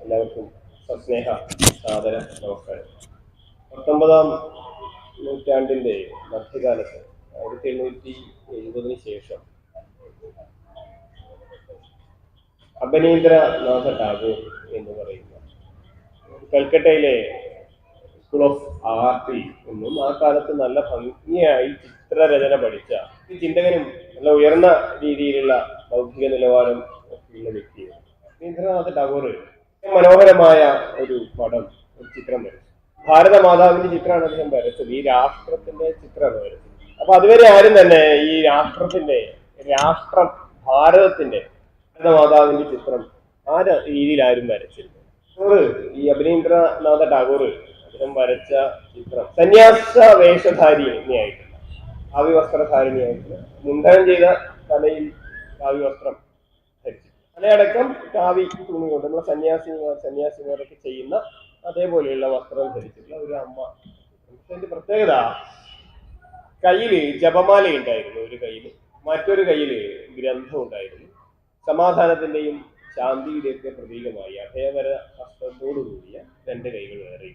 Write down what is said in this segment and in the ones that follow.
എല്ലാവർക്കും സസ്നേഹ സാദര നമസ്കാരം. 19-ാം നൂറ്റാണ്ടിന്റെ മധ്യകാലത്ത് 1870 ശേഷം അബനീന്ദ്രനാഥ ടാഗോർ എന്ന് പറയുന്ന കൽക്കട്ടയിലെ സ്കൂൾ ഓഫ് ആർട്ടിൽ നിന്നും ആ കാലത്ത് നല്ല ഭംഗിയായി ചിത്രരചന പഠിച്ച ഈ ചിന്തകനും നല്ല ഉയർന്ന രീതിയിലുള്ള ബൗദ്ധിക നിലവാരം ഉള്ള വ്യക്തിയാണ്. അബനീന്ദ്രനാഥ ടാഗോർ മനോഹരമായ ഒരു പടം, ഒരു ചിത്രം വരച്ചു. ഭാരതമാതാവിന്റെ ചിത്രമാണ് അദ്ദേഹം വരച്ചത്. ഈ രാഷ്ട്രത്തിന്റെ ചിത്രമാണ് വരച്ചത്. അപ്പൊ അതുവരെ ആരും തന്നെ ഈ രാഷ്ട്രം ഭാരതത്തിന്റെ ഭാരതമാതാവിന്റെ ചിത്രം ആ രീതിയിൽ ആരും വരച്ചിരുന്നു. ഈ അബനീന്ദ്രനാഥ ടാഗോർ അദ്ദേഹം വരച്ച ചിത്രം സന്യാസ വേഷധാരിണിയായിട്ടില്ല, കാവ്യവസ്ത്രധാരിണിയായിട്ടില്ല, മുണ്ടനം ചെയ്ത തലയിൽ കാവ്യവസ്ത്രം ധരിച്ചു, തലയടക്കം കാവി തുണി കൊണ്ട് നമ്മൾ സന്യാസിമാരൊക്കെ ചെയ്യുന്ന അതേപോലെയുള്ള വസ്ത്രം ധരിച്ചിട്ടുള്ള ഒരു അമ്മ. അതിന്റെ പ്രത്യേകത, കയ്യില് ജപമാല ഉണ്ടായിരുന്നു ഒരു കയ്യില്, മറ്റൊരു കയ്യില് ഗ്രന്ഥം ഉണ്ടായിരുന്നു. സമാധാനത്തിന്റെയും ശാന്തിയുടെയൊക്കെ പ്രതീകമായി അഭയവര ഹസ്തത്തോടുകൂടിയ രണ്ട് കൈകൾ വേറെ.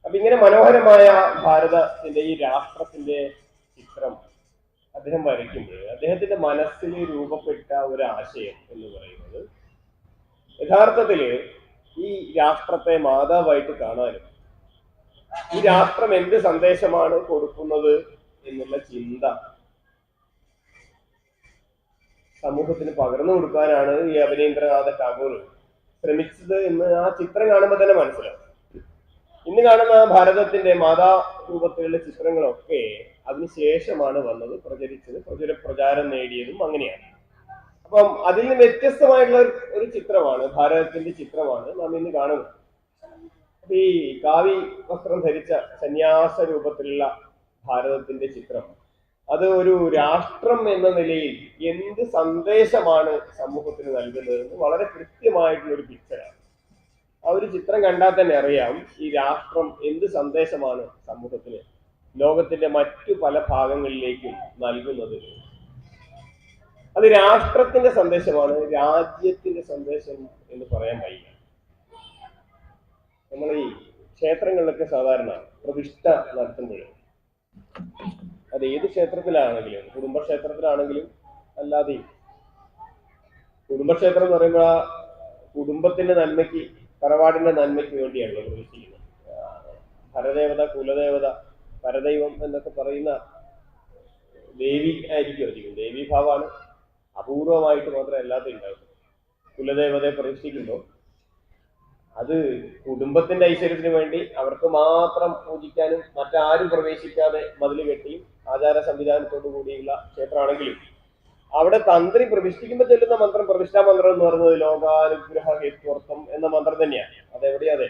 അപ്പൊ ഇങ്ങനെ മനോഹരമായ ഭാരതത്തിന്റെ ഈ രാഷ്ട്രത്തിന്റെ ചിത്രം അദ്ദേഹം വരയ്ക്കുമ്പോൾ അദ്ദേഹത്തിന്റെ മനസ്സിൽ രൂപപ്പെട്ട ഒരു ആശയം എന്ന് പറയുന്നത്, യഥാർത്ഥത്തില് ഈ രാഷ്ട്രത്തെ മാതാവായിട്ട് കാണാനും ഈ രാഷ്ട്രം എന്ത് സന്ദേശമാണ് കൊടുക്കുന്നത് എന്നുള്ള ചിന്ത സമൂഹത്തിന് പകർന്നു കൊടുക്കാനാണ് ഈ അബനീന്ദ്രനാഥ ടാഗോർ ശ്രമിച്ചത് എന്ന് ആ ചിത്രം കാണുമ്പോൾ തന്നെ മനസ്സിലാവും. ഇന്ന് കാണുന്ന ഭാരതത്തിന്റെ മാതാ രൂപത്തിലുള്ള ചിത്രങ്ങളൊക്കെ അതിനുശേഷമാണ് വന്നത്, പ്രചരിച്ചത്, പ്രചാരം നേടിയതും അങ്ങനെയാണ്. അപ്പം അതിൽ നിന്ന് വ്യത്യസ്തമായിട്ടുള്ള ഒരു ചിത്രമാണ്, ഭാരതത്തിന്റെ ചിത്രമാണ് നാം ഇന്ന് കാണുന്നത്. ഈ കാവി വസ്ത്രം ധരിച്ച സന്യാസ രൂപത്തിലുള്ള ഭാരതത്തിന്റെ ചിത്രം, അത് ഒരു രാഷ്ട്രം എന്ന നിലയിൽ എന്ത് സന്ദേശമാണ് സമൂഹത്തിന് നൽകുന്നതെന്ന് വളരെ കൃത്യമായിട്ടുള്ള ഒരു പിക്ചറാണ്. ആ ഒരു ചിത്രം കണ്ടാൽ തന്നെ അറിയാം ഈ രാഷ്ട്രം എന്ത് സന്ദേശമാണ് സമൂഹത്തിന്, ലോകത്തിന്റെ മറ്റു പല ഭാഗങ്ങളിലേക്കും നൽകുന്നത്. അത് രാഷ്ട്രത്തിന്റെ സന്ദേശമാണ്, രാജ്യത്തിന്റെ സന്ദേശം എന്ന് പറയാൻ വയ്യ. നമ്മൾ ഈ ക്ഷേത്രങ്ങളിലൊക്കെ സാധാരണ പ്രതിഷ്ഠ നടത്തുമ്പോൾ, അത് ഏത് ക്ഷേത്രത്തിലാണെങ്കിലും, കുടുംബക്ഷേത്രത്തിലാണെങ്കിലും അല്ലാതെയും, കുടുംബക്ഷേത്രം എന്ന് പറയുമ്പോൾ ആ കുടുംബത്തിന്റെ നന്മയ്ക്ക്, തറവാടിന്റെ നന്മയ്ക്ക് വേണ്ടിയാണ് പ്രതിഷ്ഠിക്കുന്നത്. പരദേവത, കുലദേവത, പരദൈവം എന്നൊക്കെ പറയുന്ന ദേവി ആയിരിക്കും അധികം, ദേവീഭാവമാണ്. അപൂർവമായിട്ട് മാത്രമേ അല്ലാതെ ഉണ്ടാകും. കുലദേവതയെ പ്രതിഷ്ഠിക്കുമ്പോൾ അത് കുടുംബത്തിന്റെ ഐശ്വര്യത്തിന് വേണ്ടി അവർക്ക് മാത്രം പൂജിക്കാനും മറ്റാരും പ്രവേശിക്കാതെ മതിൽ കെട്ടിയും ആചാര സംവിധാനത്തോടു കൂടിയുള്ള ക്ഷേത്രമാണെങ്കിലും അവിടെ തന്ത്രി പ്രതിഷ്ഠിക്കുമ്പോൾ ചൊല്ലുന്ന മന്ത്രം, പ്രതിഷ്ഠാ മന്ത്രം എന്ന് പറയുന്നത് ലോകാനുഗ്രഹ ഹേത്വർത്ഥം എന്ന മന്ത്രം തന്നെയാണ്. അതെവിടെയാ? അതെ,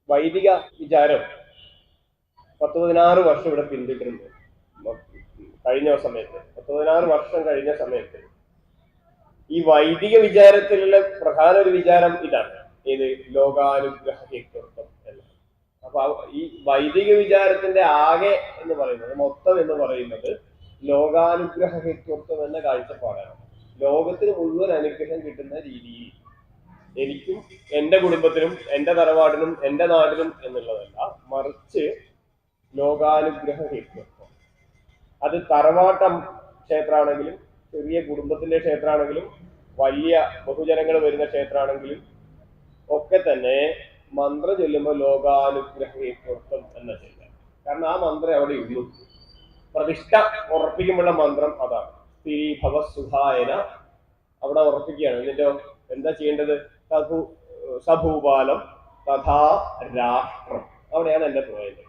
വൈദിക വിചാരം 10-16 വർഷം ഇവിടെ പിന്തുടരുന്നു. കഴിഞ്ഞ സമയത്ത് 10-16 വർഷം കഴിഞ്ഞ സമയത്ത് ഈ വൈദിക വിചാരത്തിലുള്ള പ്രധാന ഒരു വിചാരം ഇതാണ്, ഏത്? ലോകാനുഗ്രഹ ഹേത്വർത്ഥം എന്നാണ്. അപ്പൊ ഈ വൈദിക വിചാരത്തിന്റെ ആകെ എന്ന് പറയുന്നത്, മൊത്തം എന്ന് പറയുന്നത് ലോകാനുഗ്രഹ ഹേത്വർത്ഥം എന്ന കാഴ്ചപ്പാടാണ്. ലോകത്തിന് മുഴുവൻ അനുഗ്രഹം കിട്ടുന്ന രീതിയിൽ എനിക്കും എന്റെ കുടുംബത്തിനും എന്റെ തറവാടിനും എന്റെ നാടിനും എന്നുള്ളതല്ല, മറിച്ച് ലോകാനുഗ്രഹ ഹേത്വർത്ഥം. അത് തറവാട്ടം ക്ഷേത്രമാണെങ്കിലും, ചെറിയ കുടുംബത്തിന്റെ ക്ഷേത്രമാണെങ്കിലും, വലിയ ബഹുജനങ്ങൾ വരുന്ന ക്ഷേത്രമാണെങ്കിലും ഒക്കെ തന്നെ മന്ത്രം ചൊല്ലുമ്പോൾ ലോകാനുഗ്രഹ ഹേത്വർത്ഥം എന്ന ചൊല്ലുക. കാരണം ആ മന്ത്രം അവിടെ ഉള്ളൂ. പ്രതിഷ്ഠ ഉറപ്പിക്കുമ്പോഴുള്ള മന്ത്രം അതാണ്, സ്ത്രീ ഭവസുഖായന, അവിടെ ഉറപ്പിക്കുകയാണ്. എന്നിട്ടോ എന്താ ചെയ്യേണ്ടത്? സഭൂപാലം തഥാ രാഷ്ട്രം. അവിടെയാണ് എന്റെ പോയത്.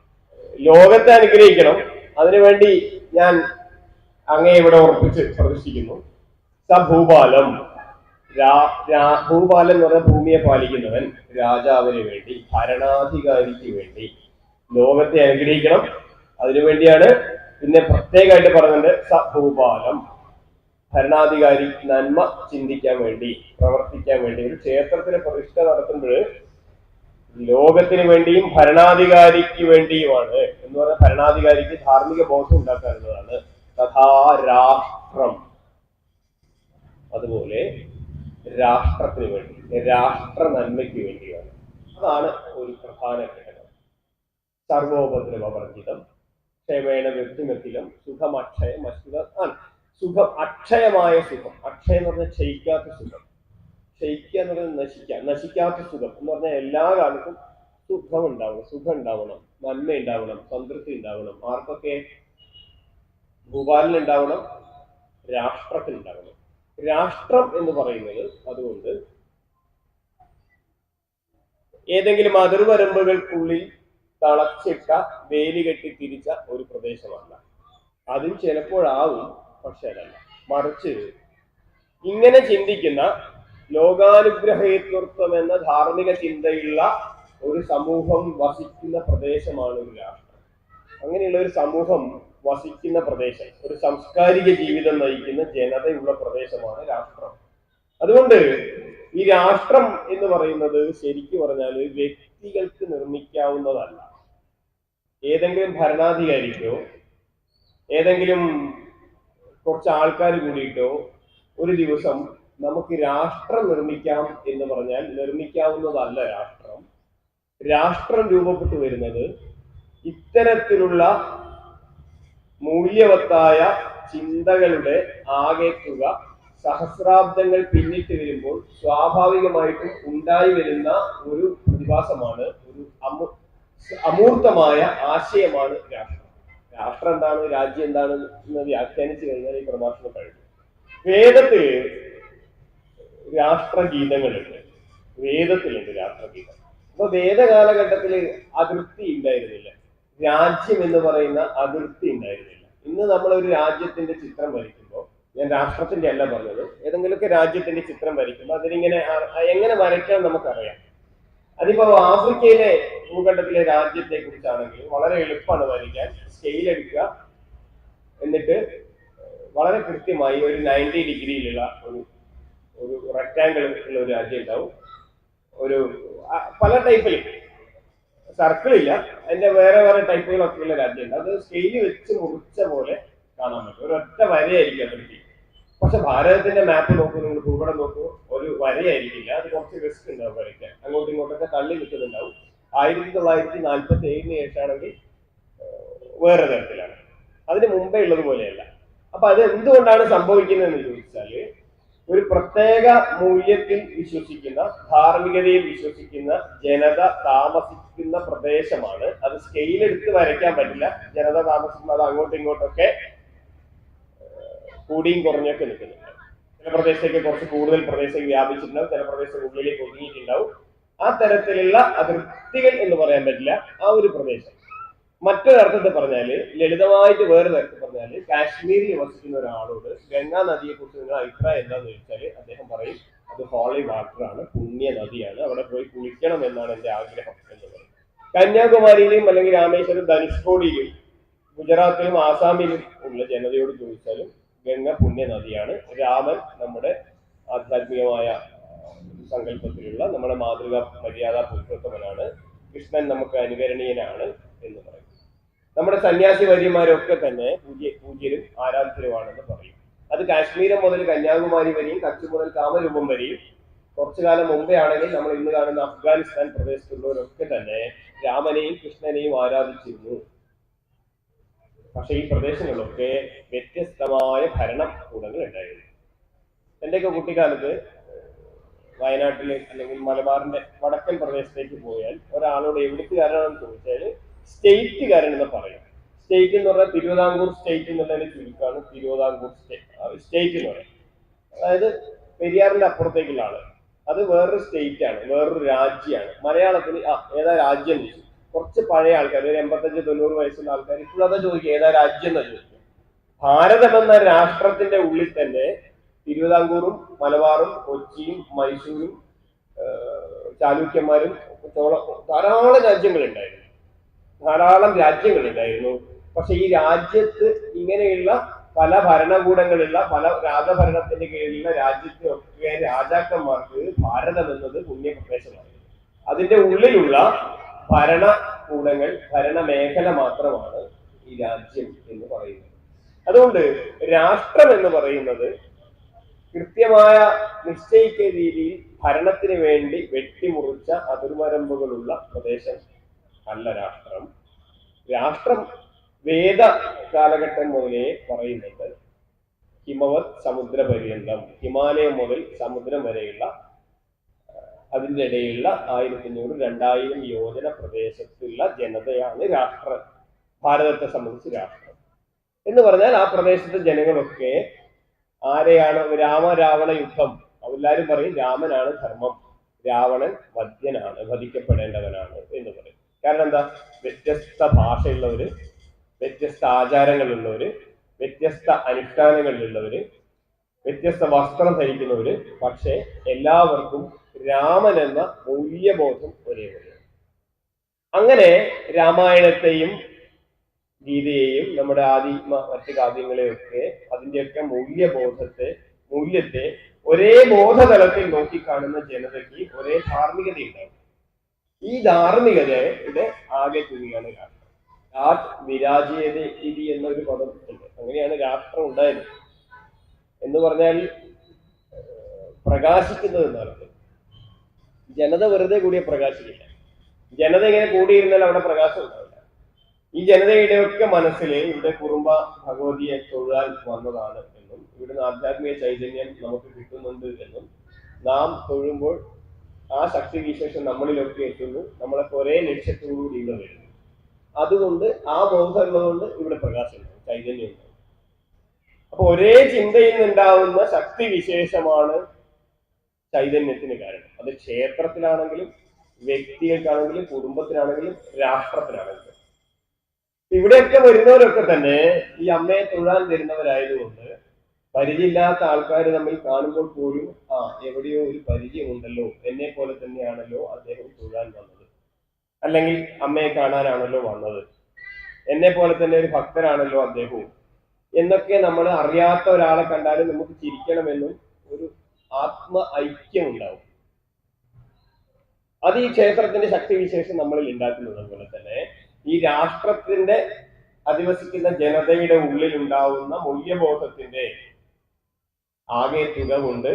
ലോകത്തെ അനുഗ്രഹിക്കണം, അതിനുവേണ്ടി ഞാൻ അങ്ങേ ഇവിടെ ഉറപ്പിച്ച് പ്രതിഷ്ഠിക്കുന്നു. സഭൂപാലം, ഭൂപാലൻ എന്ന് പറഞ്ഞാൽ ഭൂമിയെ പാലിക്കുന്നവൻ, രാജാവിന് വേണ്ടി, ഭരണാധികാരിക്ക് വേണ്ടി ലോകത്തെ അനുഗ്രഹിക്കണം. അതിനുവേണ്ടിയാണ് പിന്നെ പ്രത്യേകമായിട്ട് പറയുന്നുണ്ട്, സഭൂപാലം, ഭരണാധികാരി നന്മ ചിന്തിക്കാൻ വേണ്ടി, പ്രവർത്തിക്കാൻ വേണ്ടി. ഒരു ക്ഷേത്രത്തിലെ പ്രതിഷ്ഠ നടത്തുമ്പോൾ ലോകത്തിന് വേണ്ടിയും ഭരണാധികാരിക്ക് വേണ്ടിയുമാണ് എന്ന് പറഞ്ഞാൽ ഭരണാധികാരിക്ക് ധാർമ്മിക ബോധം ഉണ്ടാക്കാനുള്ളതാണ്. തഥാ രാഷ്ട്രം, അതുപോലെ രാഷ്ട്രത്തിന് വേണ്ടി, രാഷ്ട്ര നന്മയ്ക്ക് വേണ്ടിയാണ്. അതാണ് ഒരു പ്രധാന ഘടകം. സർവോപദ്രവവർജിതം ക്ഷേമേണ വ്യക്തിമത്തിലും സുഖമക്ഷയം ആണ്. സുഖം, അക്ഷയമായ സുഖം. അക്ഷയം എന്ന് പറഞ്ഞാൽ ക്ഷയിക്കാത്ത സുഖം. ക്ഷയിക്കുക എന്ന് പറഞ്ഞാൽ നശിക്കാത്ത സുഖം എന്ന് പറഞ്ഞാൽ എല്ലാ കാലത്തും സുഖം ഉണ്ടാവണം, സുഖം ഉണ്ടാവണം, നന്മ ഉണ്ടാവണം, സംതൃപ്തി ഉണ്ടാവണം. ആർക്കൊക്കെ? ഭൂപാലിന് ഉണ്ടാവണം, രാഷ്ട്രത്തിന് ഉണ്ടാവണം. രാഷ്ട്രം എന്ന് പറയുന്നത് അതുകൊണ്ട് ഏതെങ്കിലും അതിർവരമ്പുകൾക്കുള്ളിൽ തളച്ചിട്ട വേലി കെട്ടി തിരിച്ച ഒരു പ്രദേശമല്ല. അതും ചിലപ്പോഴാവും, പക്ഷെ അതല്ല. മറിച്ച് ഇങ്ങനെ ചിന്തിക്കുന്ന ലോകാനുഗ്രഹേതൃത്വം എന്ന ധാർമ്മിക ചിന്തയുള്ള ഒരു സമൂഹം വസിക്കുന്ന പ്രദേശമാണ് ഒരു രാഷ്ട്രം. അങ്ങനെയുള്ള ഒരു സമൂഹം വസിക്കുന്ന പ്രദേശം, ഒരു സാംസ്കാരിക ജീവിതം നയിക്കുന്ന ജനതയുള്ള പ്രദേശമാണ് രാഷ്ട്രം. അതുകൊണ്ട് ഈ രാഷ്ട്രം എന്ന് പറയുന്നത് ശരിക്കും പറഞ്ഞാൽ വ്യക്തികൾക്ക് നിർമ്മിക്കാവുന്നതല്ല. ഏതെങ്കിലും ഭരണാധികാരിക്കോ ഏതെങ്കിലും കുറച്ച് ആൾക്കാർ കൂടിയിട്ടോ ഒരു ദിവസം നമുക്ക് രാഷ്ട്രം നിർമ്മിക്കാം എന്ന് പറഞ്ഞാൽ നിർമ്മിക്കാവുന്നതല്ല രാഷ്ട്രം. രാഷ്ട്രം രൂപപ്പെട്ടു വരുന്നത് ഇത്തരത്തിലുള്ള മൂല്യവത്തായ ചിന്തകളുടെ ആകെത്തുക സഹസ്രാബ്ദങ്ങൾ പിന്നിട്ട് വരുമ്പോൾ സ്വാഭാവികമായിട്ടും ഉണ്ടായി വരുന്ന ഒരു പ്രതിഭാസമാണ്, ഒരു അമൂർത്തമായ ആശയമാണ് രാഷ്ട്രം. രാഷ്ട്രം എന്താണ്, രാജ്യം എന്താണ് എന്ന് വ്യാഖ്യാനിച്ചു കഴിഞ്ഞാൽ ഈ പ്രഭാഷണം കഴിഞ്ഞു. വേദത്തിൽ രാഷ്ട്രഗീതങ്ങളുണ്ട്, വേദത്തിലുണ്ട് രാഷ്ട്രഗീതം. അപ്പൊ വേദകാലഘട്ടത്തിൽ അതിർത്തി ഉണ്ടായിരുന്നില്ല, രാജ്യം എന്ന് പറയുന്ന അതിർത്തി ഉണ്ടായിരുന്നില്ല. ഇന്ന് നമ്മളൊരു രാജ്യത്തിന്റെ ചിത്രം വരയ്ക്കുമ്പോൾ, ഞാൻ രാഷ്ട്രത്തിന്റെ അല്ല പറഞ്ഞത്, ഏതെങ്കിലുമൊക്കെ രാജ്യത്തിന്റെ ചിത്രം വരയ്ക്കുമ്പോൾ അതിനിങ്ങനെ എങ്ങനെ വരയ്ക്കാൻ നമുക്കറിയാം. അതിപ്പോ ആഫ്രിക്കയിലെ ഭൂഖണ്ഡത്തിലെ രാജ്യത്തെ കുറിച്ചാണെങ്കിൽ വളരെ എളുപ്പമാണ് വരയ്ക്കാൻ. സ്കെയിൽ എടുക്കുക, എന്നിട്ട് വളരെ കൃത്യമായി ഒരു 90 ഡിഗ്രിയിലുള്ള ഒരു റെക്ടാങ്കിൾ ഉള്ള ഒരു രാജ്യം ഉണ്ടാവും. ഒരു പല ടൈപ്പിൽ, സർക്കിളില്ല, അതിന്റെ വേറെ വേറെ ടൈപ്പുകളൊക്കെ ഉള്ള രാജ്യമുണ്ട്. അത് സ്കെയില് വെച്ച് മുറിച്ച പോലെ കാണാൻ പറ്റും. ഒരൊറ്റ വരയായിരിക്കും അതിർത്തി. പക്ഷെ ഭാരതത്തിന്റെ മാപ്പ് നോക്കൂ, നിങ്ങൾ ഭൂപടം നോക്കൂ, ഒരു വരയായിരിക്കില്ല. അത് കുറച്ച് റിസ്ക് ഉണ്ടാവും വരയ്ക്കാൻ, അങ്ങോട്ടും ഇങ്ങോട്ടൊക്കെ തള്ളി നിൽക്കുന്നുണ്ടാവും. 1947 ശേഷമാണെങ്കിൽ വേറെ തരത്തിലാണ്, അതിന് മുമ്പേ ഉള്ളതുപോലെയല്ല. അപ്പൊ അത് എന്തുകൊണ്ടാണ് സംഭവിക്കുന്നതെന്ന് ചോദിച്ചാല്, ഒരു പ്രത്യേക മൂല്യത്തിൽ വിശ്വസിക്കുന്ന, ധാർമ്മികതയിൽ വിശ്വസിക്കുന്ന ജനത താമസിക്കുന്ന പ്രദേശമാണ്. അത് സ്കെയിലെടുത്ത് വരയ്ക്കാൻ പറ്റില്ല. ജനത താമസിക്കുന്നത് അങ്ങോട്ടും ഇങ്ങോട്ടൊക്കെ കൂടിയും കുറഞ്ഞൊക്കെ നിൽക്കുന്നുണ്ട്. ചില പ്രദേശത്തേക്ക് കുറച്ച് കൂടുതൽ പ്രദേശത്തേക്ക് വ്യാപിച്ചിട്ടുണ്ടാവും, ചില പ്രദേശത്തിനുള്ളിലേക്ക് ഒതുങ്ങിയിട്ടുണ്ടാവും. ആ തരത്തിലുള്ള അതിർത്തികൾ എന്ന് പറയാൻ പറ്റില്ല ആ ഒരു പ്രദേശം. മറ്റൊരർത്ഥത്തിൽ പറഞ്ഞാല്, ലളിതമായിട്ട് വേറെ തരത്തിൽ പറഞ്ഞാല്, കാശ്മീരിൽ വസിക്കുന്ന ഒരാളോട് ഗംഗാ നദിയെ കുറിച്ച് നിങ്ങൾ അഭിപ്രായം എന്താന്ന് ചോദിച്ചാല് അദ്ദേഹം പറയും അത് ഹോളി വാട്ടർ ആണ്, പുണ്യ നദിയാണ്, അവിടെ പോയി കുളിക്കണം എന്നാണ് എന്റെ ആഗ്രഹം എന്ന് പറയും. കന്യാകുമാരിയിലും അല്ലെങ്കിൽ രാമേശ്വരം, ധനുഷ്കോടിയിലും ഗുജറാത്തിലും ആസാമിലും ഉള്ള ജനതയോട് ചോദിച്ചാലും ഗംഗ പുണ്യ നദിയാണ്. രാമൻ നമ്മുടെ ആധ്യാത്മികമായ സങ്കല്പത്തിലുള്ള നമ്മുടെ മാതൃകാ മര്യാദ പുരുഷോത്തമനാണ്. കൃഷ്ണൻ നമുക്ക് അനുകരണീയനാണ് എന്ന് പറയും. നമ്മുടെ സന്യാസി വര്യന്മാരൊക്കെ തന്നെ പൂജ്യരും ആരാധ്യരുമാണെന്ന് പറയും. അത് കാശ്മീരം മുതൽ കന്യാകുമാരി വരെയും കച്ച് മുതൽ കാമരൂപം വരെയും കുറച്ചു കാലം മുമ്പേ ആണെങ്കിൽ നമ്മൾ ഇന്ന് കാണുന്ന അഫ്ഗാനിസ്ഥാൻ പ്രദേശത്തുള്ളവരൊക്കെ തന്നെ രാമനെയും കൃഷ്ണനെയും ആരാധിച്ചിരുന്നു. പക്ഷെ ഈ പ്രദേശങ്ങളിലൊക്കെ വ്യത്യസ്തമായ ഭരണകൂടങ്ങൾ ഉണ്ടായിരുന്നു. എന്റെയൊക്കെ കുട്ടിക്കാലത്ത് വയനാട്ടിലെ അല്ലെങ്കിൽ മലബാറിന്റെ വടക്കൻ പ്രദേശത്തേക്ക് പോയാൽ ഒരാളോട് എവിടുത്തുകാരനാണെന്ന് ചോദിച്ചാൽ സ്റ്റേറ്റുകാരൻ എന്ന് പറയും. സ്റ്റേറ്റ് എന്ന് പറഞ്ഞാൽ തിരുവിതാംകൂർ സ്റ്റേറ്റ് എന്നുള്ളതിന് ചുരുക്കമാണ് തിരുവിതാംകൂർ സ്റ്റേറ്റ് എന്ന് പറയും. അതായത് പെരിയാറിന്റെ അപ്പുറത്തേക്കുള്ള ആള്. അത് വേറൊരു സ്റ്റേറ്റ് ആണ്, വേറൊരു രാജ്യമാണ്. മലയാളത്തിൽ ഏതാ രാജ്യം ചോദിച്ചു. കുറച്ച് പഴയ ആൾക്കാർ, ഒരു 85-90 വയസ്സുള്ള ആൾക്കാർ ഇപ്പോഴും അതാ ചോദിക്കുക, ഏതാ രാജ്യം എന്നാ ചോദിക്കുക. ഭാരതം എന്ന രാഷ്ട്രത്തിന്റെ ഉള്ളിൽ തന്നെ തിരുവിതാംകൂറും മലബാറും കൊച്ചിയും മൈസൂരും ചാലൂക്യന്മാരും ധാരാളം രാജ്യങ്ങളുണ്ടായിരുന്നു. പക്ഷെ ഈ രാജ്യത്ത് ഇങ്ങനെയുള്ള പല ഭരണകൂടങ്ങളുള്ള, പല രാജഭരണത്തിന്റെ കീഴിലുള്ള രാജ്യത്തെയൊക്കെ രാജാക്കന്മാർക്ക് ഭാരതം എന്നത് പുണ്യപ്രദേശമായിരുന്നു. അതിന്റെ ഉള്ളിലുള്ള ഭരണകൂടങ്ങൾ, ഭരണമേഖല മാത്രമാണ് ഈ രാജ്യം എന്ന് പറയുന്നത്. അതുകൊണ്ട് രാഷ്ട്രം എന്ന് പറയുന്നത് കൃത്യമായ നിശ്ചയിക്കുന്ന രീതിയിൽ ഭരണത്തിന് വേണ്ടി വെട്ടിമുറിച്ച അതിർവരമ്പുകളുള്ള പ്രദേശം അല്ല രാഷ്ട്രം. രാഷ്ട്രം വേദ കാലഘട്ടം മുതലേ പറയുന്നുണ്ട് ഹിമവത് സമുദ്രപര്യന്തം, ഹിമാലയം മുതൽ സമുദ്രം വരെയുള്ള അതിൻ്റെ ഇടയിലുള്ള 1500-2000 യോജന പ്രദേശത്തുള്ള ജനതയാണ് രാഷ്ട്രം. ഭാരതത്തെ സംബന്ധിച്ച് രാഷ്ട്രം എന്ന് പറഞ്ഞാൽ ആ പ്രദേശത്തെ ജനങ്ങളൊക്കെ ആരെയാണ്? രാമരാവണ യുദ്ധം, എല്ലാവരും പറയും രാമനാണ് ധർമ്മം, രാവണൻ വധ്യനാണ്, വധിക്കപ്പെടേണ്ടവനാണ് എന്ന് പറയും. കാരണം എന്താ? വ്യത്യസ്ത ഭാഷയുള്ളവര്, വ്യത്യസ്ത ആചാരങ്ങളുള്ളവര്, വ്യത്യസ്ത അനുഷ്ഠാനങ്ങളിലുള്ളവര്, വ്യത്യസ്ത വസ്ത്രം ധരിക്കുന്നവര്, പക്ഷെ എല്ലാവർക്കും രാമൻ എന്ന മൂല്യബോധം ഒരേപോലെയാണ്. അങ്ങനെ രാമായണത്തെയും ഗീതയെയും നമ്മുടെ മറ്റ് കാവ്യങ്ങളെയൊക്കെ അതിൻ്റെയൊക്കെ മൂല്യത്തെ ഒരേ ബോധതലത്തിൽ നോക്കിക്കാണുന്ന ജനതയ്ക്ക് ഒരേ ധാർമ്മികത ഉണ്ടാവും. ഈ ധാർമ്മികതയുടെ ആകെ തുകയാണ് രാഷ്ട്രം. വിരാജീയത ഇതി എന്നൊരു പദം ഉണ്ട്. അങ്ങനെയാണ് രാഷ്ട്രം ഉണ്ടായത്. എന്ന് പറഞ്ഞാൽ പ്രകാശിക്കുന്നത് എന്നർത്ഥം. ജനത വെറുതെ കൂടിയ പ്രകാശിക്കില്ല. ജനത ഇങ്ങനെ കൂടിയിരുന്നാൽ അവിടെ പ്രകാശം ഉണ്ടാവില്ല. ഈ ജനതയുടെയൊക്കെ മനസ്സിൽ ഇവിടെ കുറുമ്പ ഭഗവതിയെ തൊഴാൻ വന്നതാണ് എന്നും ഇവിടുന്ന് ആധ്യാത്മിക ചൈതന്യം നമുക്ക് കിട്ടുന്നുണ്ട് എന്നും നാം തൊഴുമ്പോൾ ആ ശക്തി വിശേഷം നമ്മളിലൊക്കെ എത്തുന്നു, നമ്മളൊക്കെ ഒരേ ലക്ഷ്യത്തോടുകൂടി ഇവിടെ വരുന്നു. അതുകൊണ്ട് ആ ബോധം ഉള്ളതുകൊണ്ട് ഇവിടെ പ്രകാശം ഉണ്ടാവും, ചൈതന്യം ഉണ്ടാവും. അപ്പൊ ഒരേ ചിന്തയിൽ നിന്നുണ്ടാവുന്ന ശക്തി വിശേഷമാണ് ചൈതന്യത്തിന് കാരണം. അത് ക്ഷേത്രത്തിലാണെങ്കിലും വ്യക്തികൾക്കാണെങ്കിലും കുടുംബത്തിനാണെങ്കിലും രാഷ്ട്രത്തിനാണെങ്കിലും. ഇവിടെയൊക്കെ വരുന്നവരൊക്കെ തന്നെ ഈ അമ്മയെ തൊഴാൻ വരുന്നവരായതുകൊണ്ട് പരിചയമില്ലാത്ത ആൾക്കാർ തമ്മിൽ കാണുമ്പോൾ പോലും എവിടെയോ ഒരു പരിചയമുണ്ടല്ലോ, എന്നെ പോലെ തന്നെയാണല്ലോ അദ്ദേഹം തൊഴാൻ വന്നത്, അല്ലെങ്കിൽ അമ്മയെ കാണാനാണല്ലോ വന്നത്, എന്നെ പോലെ തന്നെ ഒരു ഭക്തരാണല്ലോ അദ്ദേഹവും എന്നൊക്കെ നമ്മൾ അറിയാത്ത ഒരാളെ കണ്ടാലും നമുക്ക് ചിരിക്കണമെന്നും ഒരു ആത്മ ഐക്യം ഉണ്ടാവും. അത് ഈ ക്ഷേത്രത്തിന്റെ ശക്തിവിശേഷം നമ്മളിൽ ഉണ്ടാക്കുന്നത്. അതുപോലെ തന്നെ ഈ രാഷ്ട്രത്തിന്റെ അധിവസിക്കുന്ന ജനതയുടെ ഉള്ളിൽ ഉണ്ടാവുന്ന മൂല്യബോധത്തിന്റെ ആകെ തുക കൊണ്ട്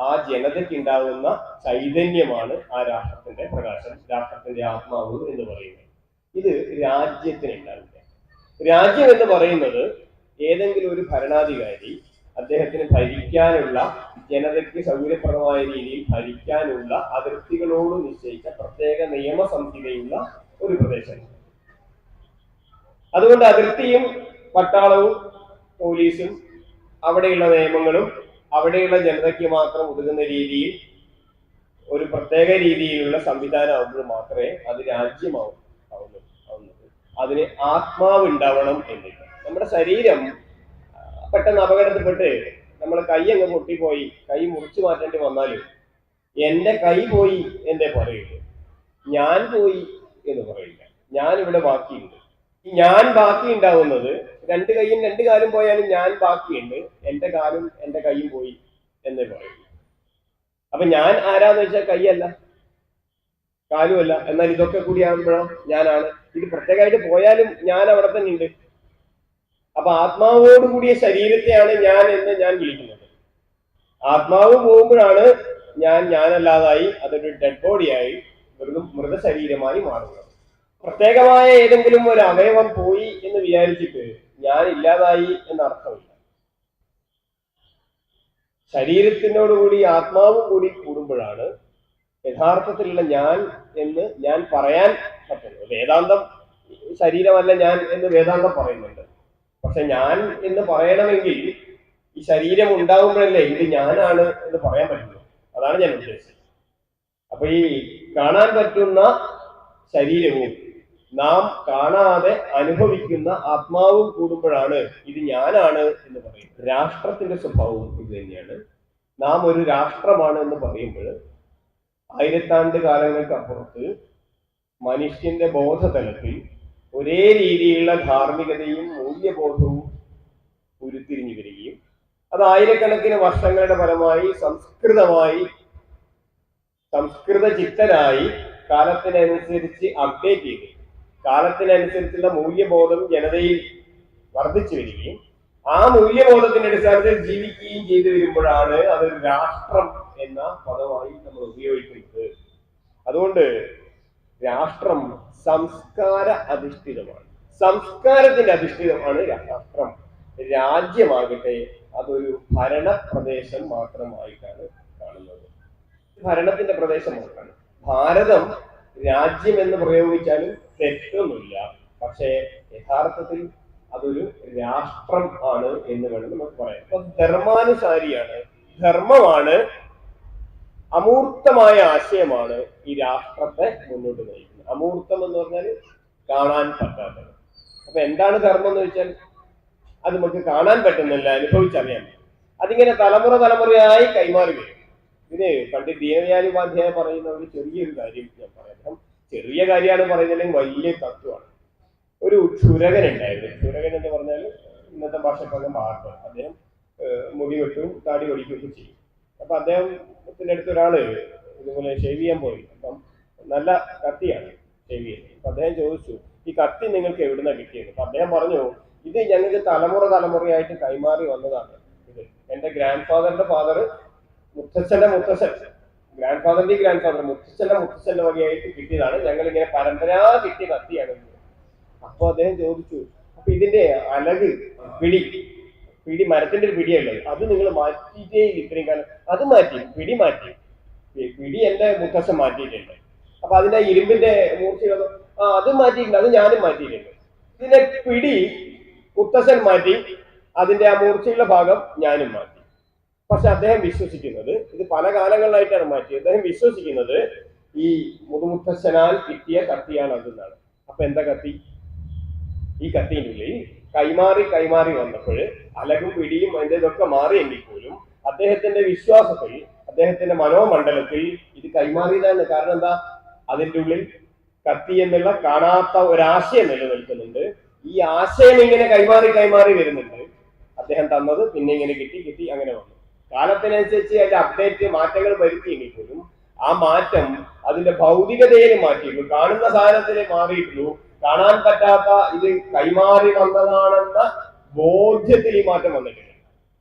ആ ജനതയ്ക്ക് ഉണ്ടാകുന്ന ചൈതന്യമാണ് ആ രാഷ്ട്രത്തിന്റെ പ്രകാശം, രാഷ്ട്രത്തിന്റെ ആത്മാവ് എന്ന് പറയുന്നത്. ഇത് രാജ്യത്തിന് ഉണ്ടാവില്ല. രാജ്യം എന്ന് പറയുന്നത് ഏതെങ്കിലും ഒരു ഭരണാധികാരി അദ്ദേഹത്തിന് ഭരിക്കാനുള്ള, ജനതയ്ക്ക് സൗകര്യപ്രദമായ രീതിയിൽ ഭരിക്കാനുള്ള അതിർത്തികളോട് നിശ്ചയിച്ച പ്രത്യേക നിയമസംഹിതയുള്ള ഒരു പ്രദേശമാണ്. അതുകൊണ്ട് അതിർത്തിയും പട്ടാളവും പോലീസും അവിടെയുള്ള നിയമങ്ങളും അവിടെയുള്ള ജനതയ്ക്ക് മാത്രം ഒതുങ്ങുന്ന രീതിയിൽ ഒരു പ്രത്യേക രീതിയിലുള്ള സംവിധാനം ആവുമ്പോൾ മാത്രമേ അത് രാജ്യമാവുന്നത്. അതിന് ആത്മാവ് ഉണ്ടാവണം എന്നില്ല. നമ്മുടെ ശരീരം പെട്ടെന്ന് അപകടത്തിൽപ്പെട്ട് നമ്മളെ കൈ അങ്ങ് പൊട്ടിപ്പോയി, കൈ മുറിച്ചു മാറ്റേണ്ടി വന്നാലും എന്റെ കൈ പോയി എന്നേ പറയില്ല, ഞാൻ പോയി എന്ന് പറയില്ല. ഞാൻ ഇവിടെ ബാക്കിയുണ്ട്. ഞാൻ ബാക്കി ഉണ്ടാവുന്നത് രണ്ട് കൈയും രണ്ട് കാലും പോയാലും ഞാൻ ബാക്കിയുണ്ട്, എന്റെ കാലും എന്റെ കൈയും പോയി എന്നേ പറയില്ല. അപ്പൊ ഞാൻ ആരാന്ന് വെച്ചാൽ കൈയല്ല, കാലുമല്ല. എന്നാൽ ഇതൊക്കെ കൂടിയാകുമ്പോഴോ ഞാനാണ്. ഇത് പ്രത്യേകമായിട്ട് പോയാലും ഞാൻ അവിടെ തന്നെ ഉണ്ട്. അപ്പൊ ആത്മാവോട് കൂടിയ ശരീരത്തെയാണ് ഞാൻ എന്ന് ഞാൻ വിളിക്കുന്നത്. ആത്മാവ് പോകുമ്പോഴാണ് ഞാനല്ലാതായി അതൊരു ഡെഡ് ബോഡിയായി വെറും മൃതശരീരമായി മാറുന്നത്. പ്രത്യേകമായ ഏതെങ്കിലും ഒരു അവയവം പോയി എന്ന് വിചാരിച്ചിട്ട് ഞാൻ ഇല്ലാതായി എന്നർത്ഥമില്ല. ശരീരത്തിനോടുകൂടി ആത്മാവും കൂടി കൂടുമ്പോഴാണ് യഥാർത്ഥത്തിലുള്ള ഞാൻ എന്ന് ഞാൻ പറയാൻ പറ്റുന്നത്. വേദാന്തം ശരീരമല്ല ഞാൻ എന്ന് വേദാന്തം പറയുന്നുണ്ട്. പക്ഷെ ഞാൻ എന്ന് പറയണമെങ്കിൽ ഈ ശരീരം ഉണ്ടാകുമ്പോഴല്ലേ ഇത് ഞാനാണ് എന്ന് പറയാൻ പറ്റുള്ളൂ. അതാണ് ഞാൻ ഉദ്ദേശിച്ചത്. അപ്പൊ ഈ കാണാൻ പറ്റുന്ന ശരീരവും നാം കാണാതെ അനുഭവിക്കുന്ന ആത്മാവും കൂടുമ്പോഴാണ് ഇത് ഞാനാണ് എന്ന് പറയുന്നത്. രാഷ്ട്രത്തിന്റെ സ്വഭാവവും ഇത് തന്നെയാണ്. നാം ഒരു രാഷ്ട്രമാണ് എന്ന് പറയുമ്പോൾ 1000 ആണ്ട് കാലങ്ങൾക്ക് അപ്പുറത്ത് മനുഷ്യന്റെ ബോധതലത്തിൽ ഒരേ രീതിയിലുള്ള ധാർമ്മികതയും മൂല്യബോധവും ഉരുത്തിരിഞ്ഞു വരികയും അത് ആയിരക്കണക്കിന് വർഷങ്ങളുടെ ഫലമായി സംസ്കൃത ചിത്തരായി കാലത്തിനനുസരിച്ച് അപ്ഡേറ്റ് ചെയ്ത് കാലത്തിനനുസരിച്ചുള്ള മൂല്യബോധം ജനതയിൽ വർദ്ധിച്ചു വരികയും ആ മൂല്യബോധത്തിന്റെ അടിസ്ഥാനത്തിൽ ജീവിക്കുകയും ചെയ്തു വരുമ്പോഴാണ് അതൊരു രാഷ്ട്രം എന്ന പദമായി നമ്മൾ ഉപയോഗിക്കുന്നത്. അതുകൊണ്ട് രാഷ്ട്രം സംസ്കാര അധിഷ്ഠിതമാണ്, സംസ്കാരത്തിന്റെ അധിഷ്ഠിതമാണ് രാഷ്ട്രം. രാജ്യമാകട്ടെ അതൊരു ഭരണപ്രദേശം മാത്രമായിട്ടാണ് കാണുന്നത്, ഭരണത്തിന്റെ പ്രദേശം മാത്രമാണ്. ഭാരതം രാജ്യം എന്ന് പ്രയോഗിച്ചാലും തെറ്റൊന്നുമില്ല, പക്ഷേ യഥാർത്ഥത്തിൽ അതൊരു രാഷ്ട്രം ആണ് എന്ന് വേണം നമുക്ക് പറയാം. അപ്പൊ ധർമാനുസാരിയാണ്, ധർമ്മമാണ്, അമൂർത്തമായ ആശയമാണ് ഈ രാഷ്ട്രത്തെ മുന്നോട്ട് നയിക്കുന്നത്. അമൂർത്തം എന്ന് പറഞ്ഞാൽ കാണാൻ പറ്റാത്തത്. അപ്പൊ എന്താണ് ധർമ്മം എന്ന് വെച്ചാൽ അത് നമുക്ക് കാണാൻ പറ്റുന്നില്ല, അനുഭവിച്ചറിയാൻ. അതിങ്ങനെ തലമുറ തലമുറയായി കൈമാറി വരും. ഇതിന് പണ്ഡിറ്റ് ദീനദയാൽ ഉപാധ്യായ പറയുന്ന ഒരു ചെറിയൊരു കാര്യം ഞാൻ പറയാം. ചെറിയ കാര്യമാണ് പറയുന്നതില്ലെങ്കിൽ വലിയ തത്വമാണ്. ഒരു ക്ഷുരകൻ ഉണ്ടായിരുന്നു. ക്ഷുരകൻ എന്ന് പറഞ്ഞാൽ ഇന്നത്തെ ഭാഷക്കാരൻ മാർട്ട്. അദ്ദേഹം മുടി വെട്ടും താടി ഒടിക്കുകയൊക്കെ ചെയ്യും. അപ്പൊ അദ്ദേഹത്തിന്റെ അടുത്ത് ഒരാള് ഇതുപോലെ ഷേവ് ചെയ്യാൻ പോയി. അപ്പം നല്ല കത്തിയാണ് ഷേവ് ചെയ്യുന്നത്. അപ്പൊ അദ്ദേഹം ചോദിച്ചു, ഈ കത്തി നിങ്ങൾക്ക് എവിടുന്ന കിട്ടിയത്? അപ്പൊ അദ്ദേഹം പറഞ്ഞു, ഇത് ഞങ്ങൾക്ക് തലമുറ തലമുറയായിട്ട് കൈമാറി വന്നതാണ്. ഇത് എന്റെ ഗ്രാൻഡ് ഫാദറിന്റെ ഫാദർ, മുത്തച്ഛന്റെ മുത്തച്ഛൻ, ഗ്രാൻഡ് ഫാദറിന്റെ ഗ്രാൻഡ് ഫാദർ, മുത്തച്ഛന്റെ വകയായിട്ട് കിട്ടിയതാണ്. ഞങ്ങൾ ഇങ്ങനെ പരമ്പരാ കിട്ടിയ കത്തിയാണ്. അപ്പൊ അദ്ദേഹം ചോദിച്ചു, അപ്പൊ ഇതിന്റെ അലക്, പിടി മരത്തിന്റെ ഒരു പിടിയുള്ളത്, അത് നിങ്ങൾ മാറ്റിയിട്ടേ ഇത്രയും കാലം? അത് മാറ്റി, പിടി മാറ്റി. പിടി എന്റെ മുത്തച്ഛൻ മാറ്റിയിട്ടുണ്ട്. അപ്പൊ അതിന്റെ ഇരുമ്പിന്റെ മൂർച്ചയുള്ളത് അത് മാറ്റിയിട്ടുണ്ട്, അത് ഞാനും മാറ്റിയിട്ടുണ്ട്. ഇതിന്റെ പിടി മുത്തച്ഛൻ മാറ്റി, അതിന്റെ ആ മൂർച്ചയുള്ള ഭാഗം ഞാനും മാറ്റി. പക്ഷെ അദ്ദേഹം വിശ്വസിക്കുന്നത്, ഇത് പല കാലങ്ങളിലായിട്ടാണ് മാറ്റിയത്, അദ്ദേഹം വിശ്വസിക്കുന്നത് ഈ മുതുമുത്തച്ഛനാൽ കിട്ടിയ കത്തിയാണ് അതെന്നാണ്. അപ്പൊ എന്താ കത്തി? ഈ കത്തിന്റെ ഉള്ളിൽ കൈമാറി വന്നപ്പോൾ അലകും പിടിയും അതിൻ്റെ ഇതൊക്കെ മാറിയെങ്കിൽ പോലും അദ്ദേഹത്തിന്റെ വിശ്വാസത്തിൽ, അദ്ദേഹത്തിന്റെ മനോമണ്ഡലത്തിൽ ഇത് കൈമാറിയതാണ്. കാരണം എന്താ? അതിൻ്റെ ഉള്ളിൽ കത്തി എന്നുള്ള കാണാത്ത ഒരാശയം നിലനിൽക്കുന്നുണ്ട്. ഈ ആശയം ഇങ്ങനെ കൈമാറി വരുന്നുണ്ട്. അദ്ദേഹം തന്നത് പിന്നെ ഇങ്ങനെ കിട്ടി അങ്ങനെ വന്നു. കാലത്തിനനുസരിച്ച് അതിന്റെ അപ്ഡേറ്റ് മാറ്റങ്ങൾ വരുത്തിയെങ്കിൽ പോലും ആ മാറ്റം അതിന്റെ ഭൗതികതയെ മാറ്റിയിട്ടുള്ളൂ, കാണുന്ന സാധനത്തിനെ മാറിയിട്ടുള്ളൂ. കാണാൻ പറ്റാത്ത ഇത് കൈമാറി വന്നതാണെന്ന ബോധ്യത്തിൽ ഈ മാറ്റം വന്നിട്ടില്ല.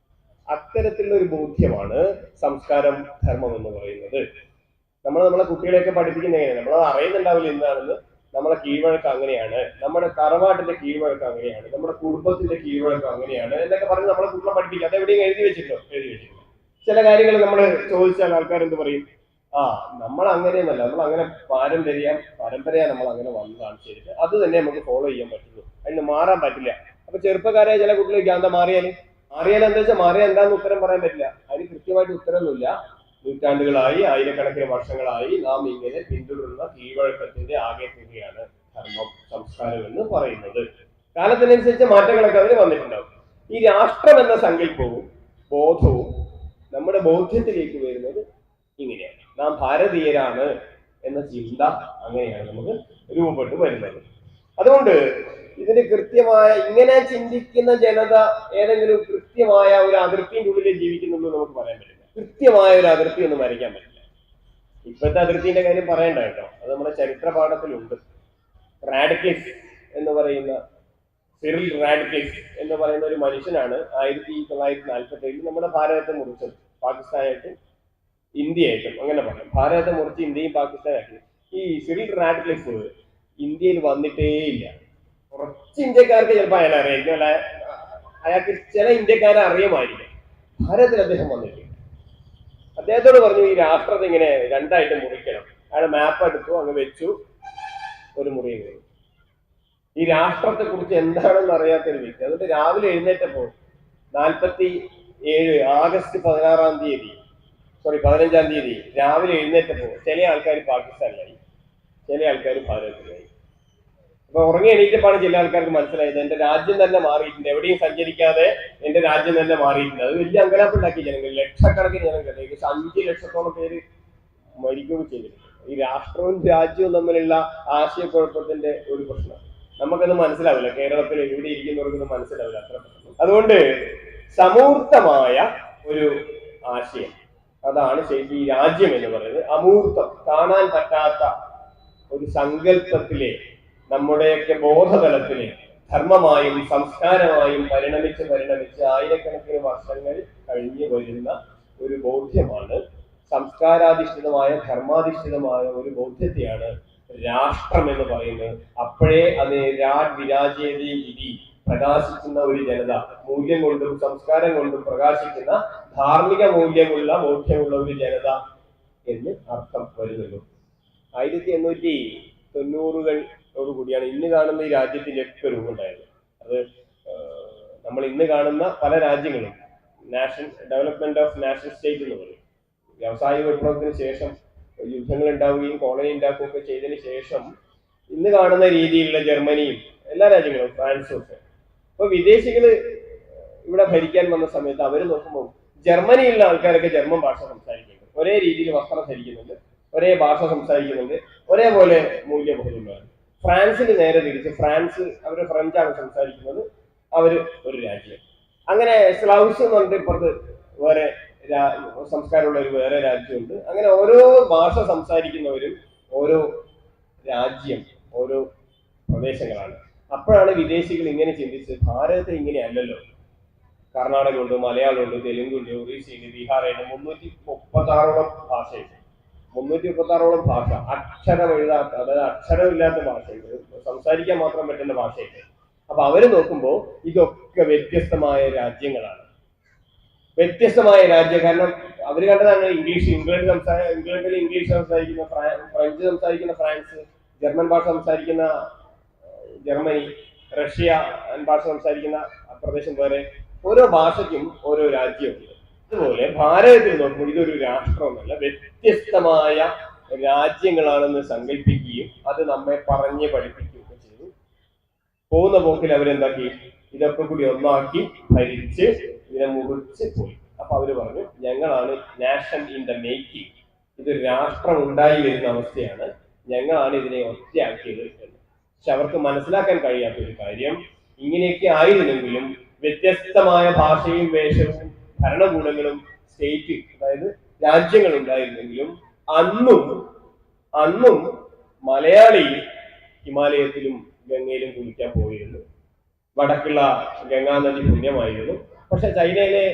അത്തരത്തിലുള്ള ഒരു ബോധ്യമാണ് സംസ്കാരം, ധർമ്മം എന്ന് പറയുന്നത്. നമ്മളെ കുട്ടികളെയൊക്കെ പഠിപ്പിക്കുന്ന എങ്ങനെയാണ്? നമ്മളത് അറിയുന്നുണ്ടാവില്ല എന്താണെന്ന്. നമ്മളെ കീഴ്വഴക്കം അങ്ങനെയാണ്, നമ്മുടെ തറവാട്ടിന്റെ കീഴ്വഴക്കം അങ്ങനെയാണ്, നമ്മുടെ കുടുംബത്തിന്റെ കീഴ്വഴക്കം അങ്ങനെയാണ് എന്നൊക്കെ പറഞ്ഞ് നമ്മളെ കുട്ടികളെ പഠിപ്പിക്കുക. അതെവിടെയും എഴുതി വെച്ചിട്ടില്ല. ചില കാര്യങ്ങൾ നമ്മൾ ചോദിച്ചാൽ ആൾക്കാർ എന്ത് പറയും? നമ്മൾ അങ്ങനെയൊന്നല്ല, നമ്മൾ അങ്ങനെ പരമ്പരയാ നമ്മൾ അങ്ങനെ വന്നതാണ്. ശരിക്കും അത് തന്നെ നമുക്ക് ഫോളോ ചെയ്യാൻ പറ്റുള്ളൂ, അതിന് മാറാൻ പറ്റില്ല. അപ്പൊ ചെറുപ്പക്കാരായ ചില കുട്ടികൾക്ക് എന്താ മാറിയാൽ എന്താ വെച്ചാൽ മാറിയാൽ എന്താന്ന് ഉത്തരം പറയാൻ പറ്റില്ല. അതിന് കൃത്യമായിട്ട് ഉത്തരമൊന്നുമില്ല. നൂറ്റാണ്ടുകളായി, ആയിരക്കണക്കിന് വർഷങ്ങളായി നാം ഇങ്ങനെ പിന്തുടരുന്ന കീഴ്വഴക്കത്തിന്റെ ആകെ തുകയാണ് ധർമ്മം, സംസ്കാരം എന്ന് പറയുന്നത്. കാലത്തിനനുസരിച്ച് മാറ്റങ്ങളൊക്കെ അതിന് വന്നിട്ടുണ്ടാവും. ഈ രാഷ്ട്രം എന്ന സങ്കല്പവും ബോധവും നമ്മുടെ ബോധ്യത്തിലേക്ക് വരുന്നത് ഇങ്ങനെയാണ്. നാം ഭാരതീയരാണ് എന്ന ചിന്ത അങ്ങനെയാണ് നമുക്ക് രൂപപ്പെട്ടു വരുന്നത്. അതുകൊണ്ട് ഇതിന് കൃത്യമായ, ഇങ്ങനെ ചിന്തിക്കുന്ന ജനത ഏതെങ്കിലും കൃത്യമായ ഒരു അതിർത്തിൻ്റെ ഉള്ളിൽ ജീവിക്കുന്നുള്ളൂ നമുക്ക് പറയാൻ പറ്റില്ല. കൃത്യമായ ഒരു അതിർത്തി ഒന്നും വരയ്ക്കാൻ പറ്റില്ല. ഇപ്പോഴത്തെ അതിർത്തിന്റെ കാര്യം പറയണ്ട കേട്ടോ, അത് നമ്മുടെ ചരിത്ര പാഠത്തിലുണ്ട്. റാഡിക്ലിഫ് എന്ന് പറയുന്ന, സിറിൽ റാഡിക്ലിഫ് എന്ന് പറയുന്ന ഒരു മനുഷ്യനാണ് 1947 നമ്മുടെ ഭാരതത്തെ മുറിച്ചത്. പാകിസ്ഥാനായിട്ടും ഇന്ത്യയായിട്ടും അങ്ങനെ പറയാം. ഭാരതത്തെ മുറിച്ച് ഇന്ത്യയും പാകിസ്ഥാനായിട്ടും. ഈ സിറിൽ റാഡിക്ലിഫ് ഇന്ത്യയിൽ വന്നിട്ടേ ഇല്ല. കുറച്ച് ഇന്ത്യക്കാർക്ക് ചിലപ്പോൾ അയാളെ അറിയായിരിക്കും, അല്ല അയാൾക്ക് ചില ഇന്ത്യക്കാരെ അറിയുമായിരിക്കും. ഭാരതത്തിൽ അദ്ദേഹം വന്നിട്ടില്ല. അദ്ദേഹത്തോട് പറഞ്ഞു, ഈ രാഷ്ട്രത്തെ ഇങ്ങനെ രണ്ടായിട്ട് മുറിക്കണം. അയാൾ മാപ്പ് എടുത്തു, അങ്ങ് വെച്ചു, ഒരു മുറിയും കഴിഞ്ഞു. ഈ രാഷ്ട്രത്തെ കുറിച്ച് എന്താണെന്ന് അറിയാത്തൊരു വ്യക്തി. അതുകൊണ്ട് രാവിലെ എഴുന്നേറ്റപ്പോ 47 ആഗസ്റ്റ് 15 തീയതി രാവിലെ എഴുന്നേറ്റപ്പോ ചില ആൾക്കാർ പാകിസ്ഥാനിലായി, ചില ആൾക്കാർ ഭാരതത്തിലായി. അപ്പൊ ഉറങ്ങി എണീറ്റപ്പാണ് ചില ആൾക്കാർക്ക് മനസ്സിലായത്, എന്റെ രാജ്യം തന്നെ മാറിയിട്ടുണ്ട്, എവിടെയും സഞ്ചരിക്കാതെ എന്റെ രാജ്യം തന്നെ മാറിയിട്ടുണ്ട്. അത് വലിയ അങ്കലാപ്പുണ്ടാക്കി ജനങ്ങൾ, ലക്ഷക്കണക്കിന് ജനങ്ങൾ, ഏകദേശം 5 ലക്ഷത്തോളം പേര് മരിക്കുകയും ചെയ്തിട്ടുണ്ട്. ഈ രാഷ്ട്രവും രാജ്യവും തമ്മിലുള്ള ആശയക്കുഴപ്പത്തിന്റെ ഒരു പ്രശ്നം നമുക്കത് മനസ്സിലാവില്ല. കേരളത്തിൽ എവിടെ ഇരിക്കുന്നവർക്കൊന്നും മനസ്സിലാവില്ല അത്ര പെട്ടെന്ന്. അതുകൊണ്ട് സമൂർത്തമായ ഒരു ആശയം, അതാണ് ശരിക്കും ഈ രാജ്യം എന്ന് പറയുന്നത്. അമൂർത്തം, കാണാൻ പറ്റാത്ത ഒരു സങ്കല്പത്തിലെ, നമ്മുടെയൊക്കെ ബോധതലത്തിലെ ധർമ്മമായും സംസ്കാരമായും പരിണമിച്ച് ആയിരക്കണക്കിന് വർഷങ്ങൾ കഴിഞ്ഞു വരുന്ന ഒരു ബോധ്യമാണ്, സംസ്കാരാധിഷ്ഠിതമായ ധർമാധിഷ്ഠിതമായ ഒരു ബോധ്യത്തെയാണ് രാഷ്ട്രം എന്ന് പറയുന്നത്. അപ്പോഴേ അത് വിരാജേതി ഇതി, പ്രകാശിക്കുന്ന ഒരു ജനത, മൂല്യം കൊണ്ടും സംസ്കാരം കൊണ്ടും പ്രകാശിക്കുന്ന ധാർമ്മിക മൂല്യമുള്ള ബോധ്യമുള്ള ഒരു ജനത എന്ന് അർത്ഥം വരുന്നുള്ളൂ. 1890-കളോട് കൂടിയാണ് ഇന്ന് കാണുന്ന ഈ രാജ്യത്തിന്റെ ഒക്കെ രൂപമുണ്ടായത്. അത് നമ്മൾ ഇന്ന് കാണുന്ന പല രാജ്യങ്ങളും national development of national state എന്ന് പറയും. വ്യാവസായിക വിപ്ലവത്തിന് ശേഷം യുദ്ധങ്ങൾ ഉണ്ടാവുകയും കോളനി ഉണ്ടാക്കുകയൊക്കെ ചെയ്തതിന് ശേഷം ഇന്ന് കാണുന്ന രീതിയിലുള്ള ജർമ്മനിയും എല്ലാ രാജ്യങ്ങളും, ഫ്രാൻസും ഒക്കെ. അപ്പൊ വിദേശികള് ഇവിടെ ഭരിക്കാൻ വന്ന സമയത്ത് അവർ നോക്കുമ്പോൾ ജർമ്മനിയിലുള്ള ആൾക്കാരൊക്കെ ജർമ്മൻ ഭാഷ സംസാരിക്കുന്നുണ്ട്, ഒരേ രീതിയിൽ വസ്ത്രം ധരിക്കുന്നുണ്ട്, ഒരേ ഭാഷ സംസാരിക്കുന്നുണ്ട്, ഒരേപോലെ മൂല്യബോധമുള്ളവരാണ്. ഫ്രാൻസിന് നേരെ തിരിച്ച്, ഫ്രാൻസ് അവർ ഫ്രഞ്ചാണ് സംസാരിക്കുന്നത്, അവര് ഒരു രാജ്യം. അങ്ങനെ സ്ലൗസ് എന്ന് പറഞ്ഞിട്ട് ഇപ്പുറത്ത് വേറെ സംസ്കാരമുള്ള ഒരു വേറെ രാജ്യമുണ്ട്. അങ്ങനെ ഓരോ ഭാഷ സംസാരിക്കുന്നവരും ഓരോ രാജ്യം, ഓരോ പ്രദേശങ്ങളാണ്. അപ്പോഴാണ് വിദേശികൾ ഇങ്ങനെ ചിന്തിച്ചത്, ഭാരതത്തിൽ ഇങ്ങനെയല്ലല്ലോ, കർണാടകമുണ്ട്, മലയാളമുണ്ട്, തെലുങ്കുണ്ട്, ഒറീസയുണ്ട്, ബീഹാറുണ്ട്, 336ഓളം ഭാഷയുണ്ട്. 336ഓളം ഭാഷ, അക്ഷരം എഴുതാത്ത, അതായത് അക്ഷരമില്ലാത്ത ഭാഷയുണ്ട്, സംസാരിക്കാൻ മാത്രം പറ്റുന്ന ഭാഷയുണ്ട്. അപ്പൊ അവര് നോക്കുമ്പോൾ ഇതൊക്കെ വ്യത്യസ്തമായ രാജ്യങ്ങളാണ്, വ്യത്യസ്തമായ രാജ്യം. കാരണം അവർ കണ്ടതാണ് ഇംഗ്ലണ്ടിൽ ഇംഗ്ലീഷ് സംസാരിക്കുന്ന ഫ്രഞ്ച് സംസാരിക്കുന്ന ഫ്രാൻസ്, ജർമ്മൻ ഭാഷ സംസാരിക്കുന്ന ജർമ്മനി, റഷ്യ ഭാഷ സംസാരിക്കുന്ന പ്രദേശം വേറെ, ഓരോ ഭാഷയ്ക്കും ഓരോ രാജ്യമുണ്ട്. അതുപോലെ ഭാരതത്തിൽ നോക്കുമ്പോൾ ഇതൊരു രാഷ്ട്രമൊന്നുമല്ല, വ്യത്യസ്തമായ രാജ്യങ്ങളാണെന്ന് സങ്കല്പിക്കുകയും അത് നമ്മെ പറഞ്ഞ് പഠിപ്പിക്കുകയൊക്കെ ചെയ്തു. പോകുന്ന പോക്കിൽ അവരെന്താക്കി, ഇതൊക്കെ കൂടി ഒന്നാക്കി ഭരിച്ച് ഇതിനെ മുറിച്ച് പോയി. അപ്പൊ അവര് പറഞ്ഞു, ഞങ്ങളാണ് നാഷൻ ഇൻ ദ മേക്കിംഗ്, ഇതൊരു രാഷ്ട്രം ഉണ്ടായി വരുന്ന അവസ്ഥയാണ്, ഞങ്ങളാണ് ഇതിനെ ഒറ്റയാക്കിയത് എന്ന്. പക്ഷെ അവർക്ക് മനസ്സിലാക്കാൻ കഴിയാത്ത ഒരു കാര്യം, ഇങ്ങനെയൊക്കെ ആയിരുന്നെങ്കിലും വ്യത്യസ്തമായ ഭാഷയും വേഷവും ഭരണകൂടങ്ങളും സ്റ്റേറ്റ്, അതായത് രാജ്യങ്ങൾ ഉണ്ടായിരുന്നെങ്കിലും അന്നും മലയാളി ഹിമാലയത്തിലും ഗംഗയിലും കുളിക്കാൻ പോയിരുന്നു. വടക്കുള്ള ഗംഗാനദി പുണ്യമായിരുന്നു. പക്ഷെ ചൈനയിലെ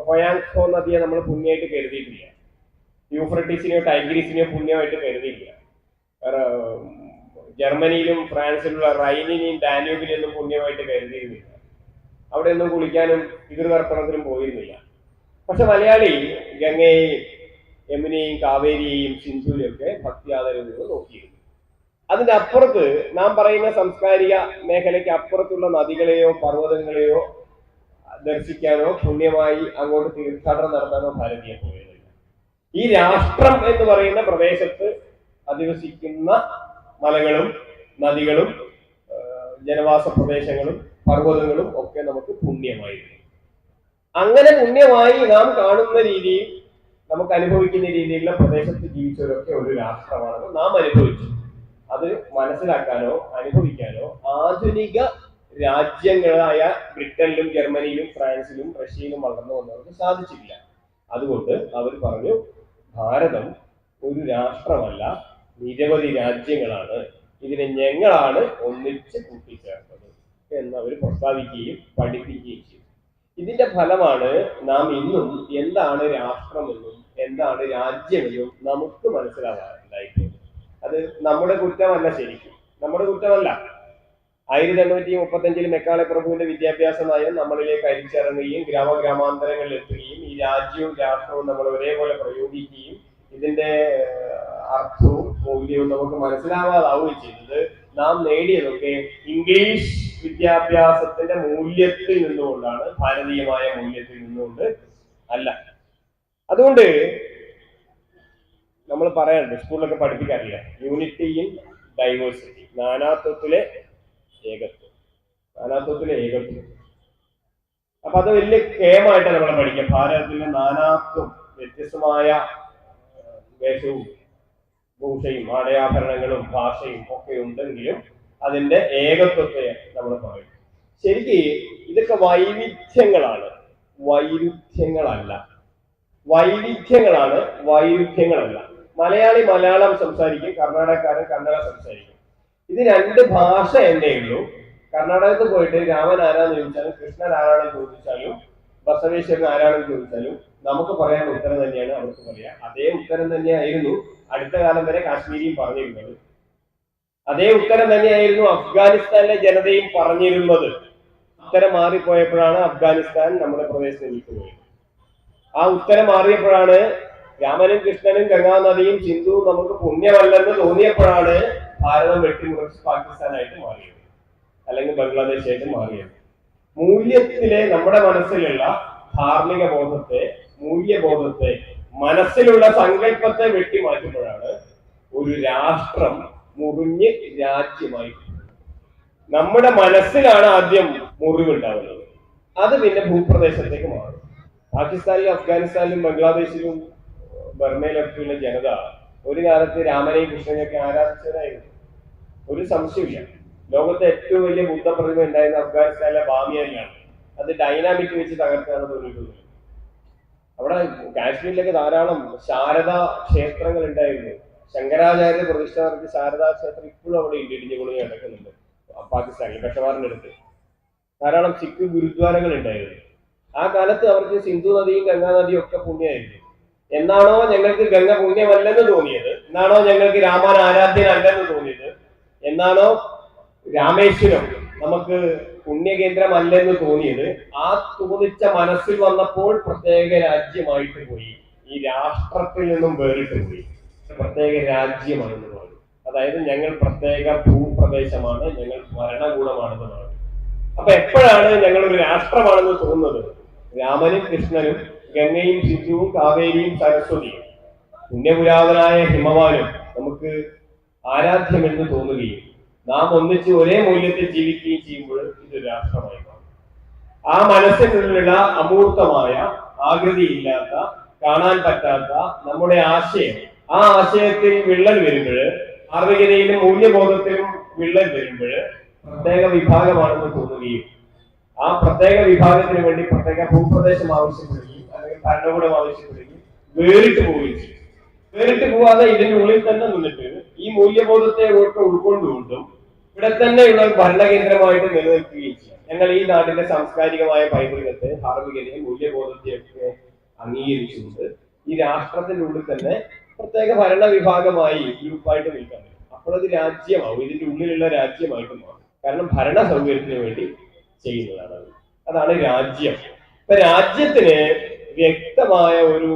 ഹൊയാങ്ഹോ നദിയെ നമ്മൾ പുണ്യമായിട്ട് കരുതിയിട്ടില്ല, യൂഫ്രട്ടീസിനെയോ ടൈഗ്രീസിനെയോ പുണ്യമായിട്ട് കരുതിയില്ല. ജർമ്മനിയിലും ഫ്രാൻസിലുള്ള റൈനിനെയും ഡാന്യൂബിനെയും ഒന്നും പുണ്യമായിട്ട് കരുതിയിരുന്നില്ല, അവിടെ ഒന്നും കുളിക്കാനും പിതൃതർപ്പണത്തിനും പോയിരുന്നില്ല. പക്ഷെ മലയാളി ഗംഗയെയും യമുനയെയും കാവേരിയെയും സിന്ധുവിനെയും ഒക്കെ ഭക്തിയാദരവോടെ നോക്കിയിരുന്നു. അതിന്റെ അപ്പുറത്ത് നാം പറയുന്ന സാംസ്കാരിക മേഖലയ്ക്ക് അപ്പുറത്തുള്ള നദികളെയോ പർവ്വതങ്ങളെയോ ദർശിക്കാനോ പുണ്യമായി അങ്ങോട്ട് തീർത്ഥാടനം നടത്താനോ ഭാരതീയർ പോയിരുന്നില്ല. ഈ രാഷ്ട്രം എന്ന് പറയുന്ന പ്രദേശത്ത് അധിവസിക്കുന്ന മലകളും നദികളും ജനവാസ പ്രദേശങ്ങളും പർവ്വതങ്ങളും ഒക്കെ നമുക്ക് പുണ്യമായിരുന്നു. അങ്ങനെ പുണ്യമായി നാം കാണുന്ന രീതിയിൽ, നമുക്ക് അനുഭവിക്കുന്ന രീതിയിലുള്ള പ്രദേശത്ത് ജീവിച്ചവരൊക്കെ ഒരു രാഷ്ട്രമാണെന്ന് നാം അനുഭവിച്ചു. അത് മനസ്സിലാക്കാനോ അനുഭവിക്കാനോ ആധുനിക രാജ്യങ്ങളായ ബ്രിട്ടനിലും ജർമ്മനിയിലും ഫ്രാൻസിലും റഷ്യയിലും വളർന്നു വന്നവർക്ക് സാധിച്ചില്ല. അതുകൊണ്ട് അവർ പറഞ്ഞു, ഭാരതം ഒരു രാഷ്ട്രമല്ല, നിരവധി രാജ്യങ്ങളാണ്, ഇതിനെ ഞങ്ങളാണ് ഒന്നിച്ച് കൂട്ടിച്ചേർത്തത് എന്ന് അവർ പ്രസ്താവിക്കുകയും പഠിപ്പിക്കുകയും ചെയ്തു. ഇതിന്റെ ഫലമാണ് നാം ഇന്നും എന്താണ് രാഷ്ട്രമെന്നും എന്താണ് രാജ്യമെന്നും നമുക്ക് മനസ്സിലാവാറുണ്ടായിട്ടുള്ളത്. അത് നമ്മുടെ കുറ്റമല്ല, ശരിക്കും നമ്മുടെ കുറ്റമല്ല. 1835 മെക്കാളെ പ്രഭുവിന്റെ വിദ്യാഭ്യാസ നയം നമ്മളിലേക്ക് അരിച്ചിറങ്ങുകയും ഗ്രാമഗ്രാമാന്തരങ്ങളിൽ എത്തുകയും ഈ രാജ്യവും രാഷ്ട്രവും നമ്മൾ ഒരേപോലെ പ്രയോഗിക്കുകയും ഇതിന്റെ അർത്ഥവും മൂല്യവും നമുക്ക് മനസ്സിലാവാതാവുകയും ചെയ്തത് നാം നേടിയതൊക്കെ ഇംഗ്ലീഷ് വിദ്യാഭ്യാസത്തിന്റെ മൂല്യത്തിൽ നിന്നുകൊണ്ടാണ്, ഭാരതീയമായ മൂല്യത്തിൽ നിന്നുകൊണ്ട് അല്ല. അതുകൊണ്ട് നമ്മൾ പറയാറുണ്ട്, സ്കൂളിലൊക്കെ പഠിപ്പിക്കാറില്ല, യൂണിറ്റി ഇൻ ഡൈവേഴ്സിറ്റി, നാനാത്വത്തിലെ ഏകത്വം, നാനാത്വത്തിലെ ഏകത്വം. അപ്പൊ അത് വലിയ കേമായിട്ട് നമ്മൾ പഠിക്കാം. ഭാരതത്തിലെ നാനാത്വം, വ്യത്യസ്തമായ വേഷവും ഭൂഷയും ആടയാഭരണങ്ങളും ഭാഷയും ഒക്കെ ഉണ്ടെങ്കിലും അതിന്റെ ഏകത്വത്തെ നമ്മൾ പറയും. ശരിക്ക് ഇതൊക്കെ വൈവിധ്യങ്ങളാണ്, വൈരുദ്ധ്യങ്ങളല്ല. വൈവിധ്യങ്ങളാണ്, വൈരുദ്ധ്യങ്ങളല്ല. മലയാളി മലയാളം സംസാരിക്കും, കർണാടകക്കാരൻ കന്നഡ സംസാരിക്കും. ഇത് രണ്ട് ഭാഷ എന്നേ ഉള്ളൂ. കർണാടകത്തിൽ പോയിട്ട് രാമൻ ആരാന്ന് ചോദിച്ചാലും കൃഷ്ണൻ ആരാണെന്ന് ചോദിച്ചാലും ബസവേശ്വരൻ ആരാണെന്ന് ചോദിച്ചാലും നമുക്ക് പറയാൻ ഉത്തരം തന്നെയാണ് അവർക്ക് പറയാം. അതേ ഉത്തരം തന്നെയായിരുന്നു അടുത്ത കാലം വരെ കാശ്മീരിയും പറഞ്ഞിരുന്നത്. അതേ ഉത്തരം തന്നെയായിരുന്നു അഫ്ഗാനിസ്ഥാനിലെ ജനതയും പറഞ്ഞിരുന്നത്. ഉത്തരം മാറിപ്പോയപ്പോഴാണ് അഫ്ഗാനിസ്ഥാൻ നമ്മുടെ പ്രദേശത്ത് നിൽക്കുന്നത്. ആ ഉത്തരം മാറിയപ്പോഴാണ് രാമനും കൃഷ്ണനും ഗംഗാനദിയും സിന്ധുവും നമുക്ക് പുണ്യമല്ലെന്ന് തോന്നിയപ്പോഴാണ് ഭാരതം വെട്ടിമുറിച്ച് പാകിസ്ഥാനായിട്ട് മാറിയത്, അല്ലെങ്കിൽ ബംഗ്ലാദേശായിട്ട് മാറിയത്. മൂല്യത്തിലെ നമ്മുടെ മനസ്സിലുള്ള ധാർമ്മിക ബോധത്തെ, മൂല്യബോധത്തെ, മനസ്സിലുള്ള സങ്കല്പത്തെ വെട്ടിമാറ്റുമ്പോഴാണ് ഒരു രാഷ്ട്രം മുറിഞ്ഞ് രാജ്യമായി. നമ്മുടെ മനസ്സിലാണ് ആദ്യം മുറിവുണ്ടാവുന്നത്, അത് പിന്നെ ഭൂപ്രദേശത്തേക്ക് മാറും. പാകിസ്ഥാനിലും അഫ്ഗാനിസ്ഥാനിലും ബംഗ്ലാദേശിലും ബർമയിലൊക്കെയുള്ള ജനത ഒരു കാലത്ത് രാമനെയും കൃഷ്ണനെയൊക്കെ ആരാധിച്ചതായിരുന്നു, ഒരു സംശയമില്ല. ലോകത്തെ ഏറ്റവും വലിയ ബുദ്ധ പ്രതിമ ഉണ്ടായിരുന്ന അഫ്ഗാനിസ്ഥാനിലെ ബാമിയയിലാണ്. അത് ഡൈനാമിക് വെച്ച് തകർത്താണ് തോന്നിയിട്ടുള്ളത്. അവിടെ കാശ്മീരിലൊക്കെ ധാരാളം ശാരദാ ക്ഷേത്രങ്ങൾ ഉണ്ടായിരുന്നു. ശങ്കരാചാര്യ പ്രതിഷ്ഠ നടത്തിയ ശാരദാ ക്ഷേത്രം ഇപ്പോഴും അവിടെ ഇടിഞ്ഞു പൊളിഞ്ഞ് കിടക്കുന്നുണ്ട്. പാകിസ്ഥാനിൽ പെഷവാറിന്റെ അടുത്ത് ധാരാളം സിഖ് ഗുരുദ്വാരങ്ങൾ ഉണ്ടായിരുന്നു. ആ കാലത്ത് അവർക്ക് സിന്ധു നദിയും ഗംഗാ നദിയും ഒക്കെ പുണ്യമായിരുന്നു. എന്നാണോ ഞങ്ങൾക്ക് ഗംഗ പുണ്യമല്ലെന്ന് തോന്നിയത്, എന്നാണോ ഞങ്ങൾക്ക് രാമൻ ആരാധ്യനല്ലെന്ന് തോന്നിയത്, എന്നാണോ രാമേശ്വരം നമുക്ക് പുണ്യകേന്ദ്രമല്ലെന്ന് തോന്നിയത്, ആ തോന്നിച്ച മനസ്സിൽ വന്നപ്പോൾ പ്രത്യേക രാജ്യമായിട്ട് പോയി. ഈ രാഷ്ട്രത്തിൽ നിന്നും വേറിട്ട് പോയി, പ്രത്യേക രാജ്യമാണെന്ന് പറഞ്ഞു. അതായത് ഞങ്ങൾ പ്രത്യേക ഭൂപ്രദേശമാണ്, ഞങ്ങൾ ഭരണകൂടമാണെന്ന് പറഞ്ഞു. അപ്പൊ എപ്പോഴാണ് ഞങ്ങൾ ഒരു രാഷ്ട്രമാണെന്ന് തോന്നുന്നത്? രാമനും കൃഷ്ണനും ഗംഗയും സിന്ധുവും കാവേരിയും സരസ്വതിയും പുണ്യപുരാതനായ ഹിമവാനും നമുക്ക് ആരാധ്യമെന്ന് തോന്നുകയും നാം ഒന്നിച്ച് ഒരേ മൂല്യത്തിൽ ജീവിക്കുകയും ചെയ്യുമ്പോൾ ഇത് രാഷ്ട്രമായി മാറും. ആ മനസ്സിനുള്ള അമൂർത്തമായ, ആകൃതിയില്ലാത്ത, കാണാൻ പറ്റാത്ത നമ്മുടെ ആശയം, ആ ആശയത്തിൽ വിള്ളൽ വരുമ്പോൾ, ധാർമ്മികതയിലും മൂല്യബോധത്തിലും വിള്ളൽ വരുമ്പോൾ പ്രത്യേക വിഭാഗമാണെന്ന് തോന്നുകയും ആ പ്രത്യേക വിഭാഗത്തിന് വേണ്ടി പ്രത്യേക ഭൂപ്രദേശം ആവശ്യപ്പെടുകയും അല്ലെങ്കിൽ ഭരണകൂടം ആവശ്യപ്പെടുകയും വേറിട്ട് പോവുകയും ചെയ്യും. വേറിട്ട് പോവാതെ ഇതിന്റെ ഉള്ളിൽ തന്നെ നിന്നിട്ട് ഈ മൂല്യബോധത്തെ ഒക്കെ ഉൾക്കൊണ്ടുകൊണ്ടും ഇവിടെ തന്നെയുള്ള ഭരണകേന്ദ്രമായിട്ട് നിലനിൽക്കുകയും ചെയ്യും. ഞങ്ങൾ ഈ നാടിന്റെ സാംസ്കാരികമായ പൈതൃകത്തെ, ധാർമ്മികതയെ, മൂല്യബോധത്തെയൊക്കെ അംഗീകരിച്ചുകൊണ്ട് ഈ രാഷ്ട്രത്തിന്റെ ഉള്ളിൽ തന്നെ പ്രത്യേക ഭരണ വിഭാഗമായി, ഗ്രൂപ്പായിട്ട് നിൽക്കാൻ പറ്റും. അപ്പോഴത് രാജ്യമാവും, ഇതിന്റെ ഉള്ളിലുള്ള രാജ്യമായിട്ട് മാറും. കാരണം ഭരണ സൗകര്യത്തിന് വേണ്ടി ചെയ്യുന്നതാണ്. അതാണ് രാജ്യം. ഇപ്പൊ രാജ്യത്തിന് വ്യക്തമായ ഒരു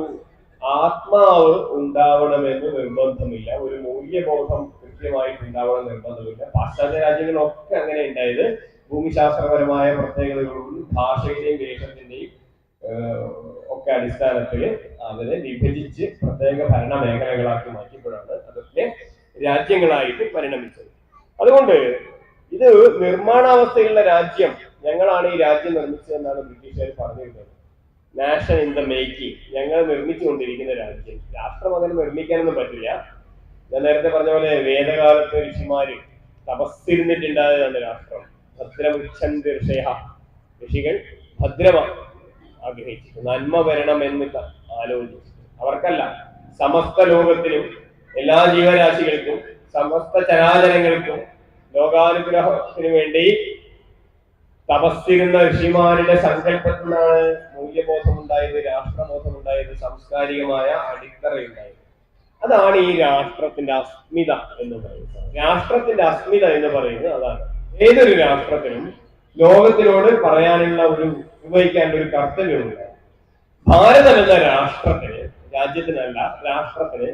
ആത്മാവ് ഉണ്ടാവണമെന്ന് നിർബന്ധമില്ല, ഒരു മൂല്യബോധം കൃത്യമായിട്ട് ഉണ്ടാവണം നിർബന്ധമില്ല. പാശ്ചാത്യ രാജ്യങ്ങളൊക്കെ അങ്ങനെ ഉണ്ടായത് ഭൂമിശാസ്ത്രപരമായ പ്രത്യേകതകളോടും ഭാഷയുടെയും ദേശത്തിന്റെയും ഒക്കെ അടിസ്ഥാനത്തിൽ അവരെ വിഭജിച്ച് പ്രത്യേക ഭരണ മേഖലകളാക്കി മാറ്റിയപ്പോഴാണ് അതൊക്കെ രാജ്യങ്ങളായിട്ട് പരിണമിച്ചത്. അതുകൊണ്ട് ഇത് നിർമ്മാണാവസ്ഥയിലുള്ള രാജ്യം, ഞങ്ങളാണ് ഈ രാജ്യം നിർമ്മിച്ചതെന്നാണ് ബ്രിട്ടീഷുകാർ പറഞ്ഞിരുന്നത്. നാഷൻ ഇൻ ദ മേക്കിംഗ്, ഞങ്ങൾ നിർമ്മിച്ചുകൊണ്ടിരിക്കുന്ന രാജ്യം. രാഷ്ട്രം അങ്ങനെ നിർമ്മിക്കാനൊന്നും പറ്റില്ല. ഞാൻ നേരത്തെ പറഞ്ഞ പോലെ വേദകാലത്ത് ഋഷിമാര് തപസ്സിരുന്നിട്ടുണ്ടായതാണ് രാഷ്ട്രം. ഭദ്രമുച്ഛന്തി ഋഷയ, ഋഷികൾ ഭദ്രമ ആഗ്രഹിച്ചു, നന്മ വരണം എന്ന് ആലോചിച്ചു. അവർക്കല്ല, സമസ്ത ലോകത്തിനും, എല്ലാ ജീവരാശികൾക്കും, സമസ്ത ചരാചരങ്ങൾക്കും ലോകാനുഗ്രഹത്തിന് വേണ്ടി തപസ്സിരുന്ന ഋഷിമാരുടെ സങ്കല്പത്തിനാണ് മൂല്യബോധം ഉണ്ടായത്, രാഷ്ട്രബോധം ഉണ്ടായത്, സാംസ്കാരികമായ അടിത്തറയുണ്ടായത്. അതാണ് ഈ രാഷ്ട്രത്തിന്റെ അസ്മിത എന്ന് പറയുന്നത്. രാഷ്ട്രത്തിന്റെ അസ്മിത എന്ന് പറയുന്നത് അതാണ്. ഏതൊരു രാഷ്ട്രത്തിനും ലോകത്തിനോട് പറയാനുള്ള ഉപയോഗിക്കാനുള്ള ഒരു കർത്തവ്യമുണ്ട്. ഭാരതം എന്ന രാഷ്ട്രത്തിന്, രാജ്യത്തിനല്ല രാഷ്ട്രത്തിന്,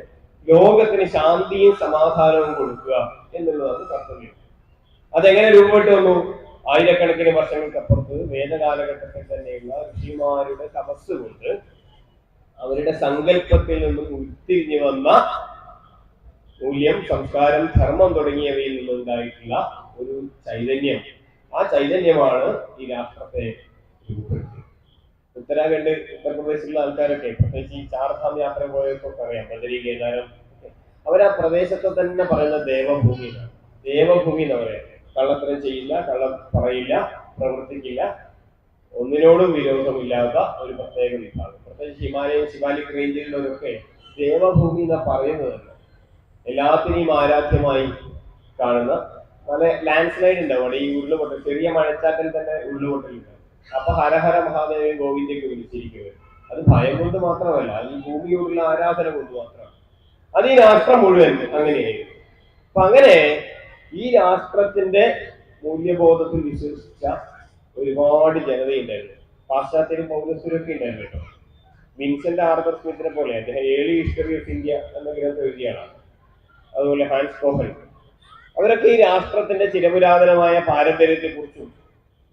ലോകത്തിന് ശാന്തിയും സമാധാനവും കൊടുക്കുക എന്നുള്ളതാണ് കർത്തവ്യം. അതെങ്ങനെ രൂപപ്പെട്ടു വന്നു? ആയിരക്കണക്കിന് വർഷങ്ങൾക്കപ്പുറത്ത് വേദകാലഘട്ടത്തിൽ തന്നെയുള്ള ഋഷിമാരുടെ തപസ് കൊണ്ട് അവരുടെ സങ്കല്പത്തിൽ നിന്നും ഉരുത്തിരിഞ്ഞു വന്ന മൂല്യം, സംസ്കാരം, ധർമ്മം തുടങ്ങിയവയിൽ നിന്നുണ്ടായിട്ടുള്ള ഒരു ചൈതന്യം. ആ ചൈതന്യമാണ് ഈ രാഷ്ട്രത്തെ രൂപപ്പെടുത്തിയത്. ഉത്തരാഖണ്ഡ്, ഉത്തർപ്രദേശിലുള്ള ആൾക്കാരൊക്കെ, പ്രത്യേകിച്ച് ഈ ചാർധാം യാത്ര പോയവർക്കൊക്കെ അറിയാം, ബദരി, കേദാരം, അവരാ പ്രദേശത്തെ തന്നെ പറയുന്ന ദേവഭൂമി എന്നാണ്. ദേവഭൂമി എന്ന് പറയാം. കള്ളത്തരം ചെയ്യില്ല, കള്ളം പറയില്ല, പ്രവർത്തിക്കില്ല, ഒന്നിനോടും വിരോധമില്ലാത്ത ഒരു പ്രത്യേക വിഭാഗം. പ്രത്യേകിച്ച് ഹിമാലയൻ, ശിവാലിക് റേഞ്ചിലുള്ളവരൊക്കെ ദേവഭൂമി എന്നാ പറയുന്നത് തന്നെ. എല്ലാത്തിനെയും ആരാധ്യമായി കാണുന്ന പല ലാൻഡ് സ്ലൈഡ് ഉണ്ടാവും അവിടെ, ഈ ഉരുളുപൊട്ടൽ, ചെറിയ മഴച്ചാറ്റിൽ തന്നെ ഉരുളുപൊട്ടലുണ്ടാവും. അപ്പൊ ഹരഹര മഹാദേവൻ ഗോവിന്ദയ്ക്ക് വിളിച്ചിരിക്കുന്നത് അത് ഭയം കൊണ്ട് മാത്രമല്ല, ഈ ഭൂമിയോടുള്ള ആരാധന കൊണ്ട് മാത്രമാണ്. അത് ഈ രാഷ്ട്രം മുഴുവൻ അങ്ങനെയായിരുന്നു. അപ്പൊ അങ്ങനെ ഈ രാഷ്ട്രത്തിന്റെ മൂല്യബോധത്തിൽ വിശ്വസിച്ച ഒരുപാട് ജനതയുണ്ടായിരുന്നു. പാശ്ചാത്യരും പൗരസ്ത്യരൊക്കെ ഉണ്ടായിരുന്നു കേട്ടോ. വിൻസെന്റ് ആർതർ സ്മിത്തിനെ പോലെ അദ്ദേഹം ഏർലി ഹിസ്റ്ററി ഓഫ് ഇന്ത്യ എന്ന ഗ്രന്ഥം എഴുതിയാണ്. അതുപോലെ ഹാൻസ് കോഹൻ, അവരൊക്കെ ഈ രാഷ്ട്രത്തിന്റെ ചിരപുരാതനമായ പാരമ്പര്യത്തെക്കുറിച്ചും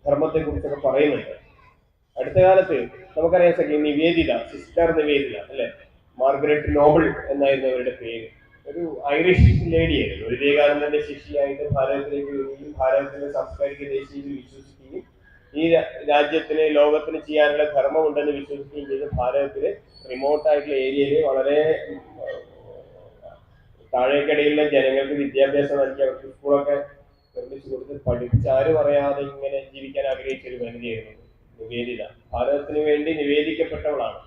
ധർമ്മത്തെക്കുറിച്ചൊക്കെ പറയുന്നുണ്ട്. അടുത്ത കാലത്ത് നമുക്കറിയാൻ സാധിക്കും നിവേദിത, സിസ്റ്റർ നിവേദിത അല്ലെ, മാർഗരറ്റ് നോബിൾ എന്നായിരുന്നു അവരുടെ പേര്. ഒരു ഐറിഷ് ലേഡിയായിരുന്നു. വിവേകാനന്ദന്റെ ശിഷ്യയായിട്ട് ഭാരതത്തിലേക്ക് വരികയും ഭാരതത്തിന്റെ സാംസ്കാരിക ദേശീയതയിൽ വിശ്വസിക്കുകയും ഈ രാജ്യത്തിന് ലോകത്തിന് ചെയ്യാനുള്ള ധർമ്മമുണ്ടെന്ന് വിശ്വസിക്കുകയും ചെയ്ത് ഭാരതത്തിലെ റിമോട്ടായിട്ടുള്ള ഏരിയയിൽ വളരെ താഴേക്കടയിലുള്ള ജനങ്ങൾക്ക് വിദ്യാഭ്യാസം നൽകി അവർക്ക് സ്കൂളൊക്കെ നിർമ്മിച്ചു കൊടുത്ത് പഠിച്ച് ആരും അറിയാതെ ഇങ്ങനെ ജീവിക്കാൻ ആഗ്രഹിച്ച ഒരു വനിതയായിരുന്നു നിവേദിത. ഭാരതത്തിന് വേണ്ടി നിവേദിക്കപ്പെട്ടവളാണ്.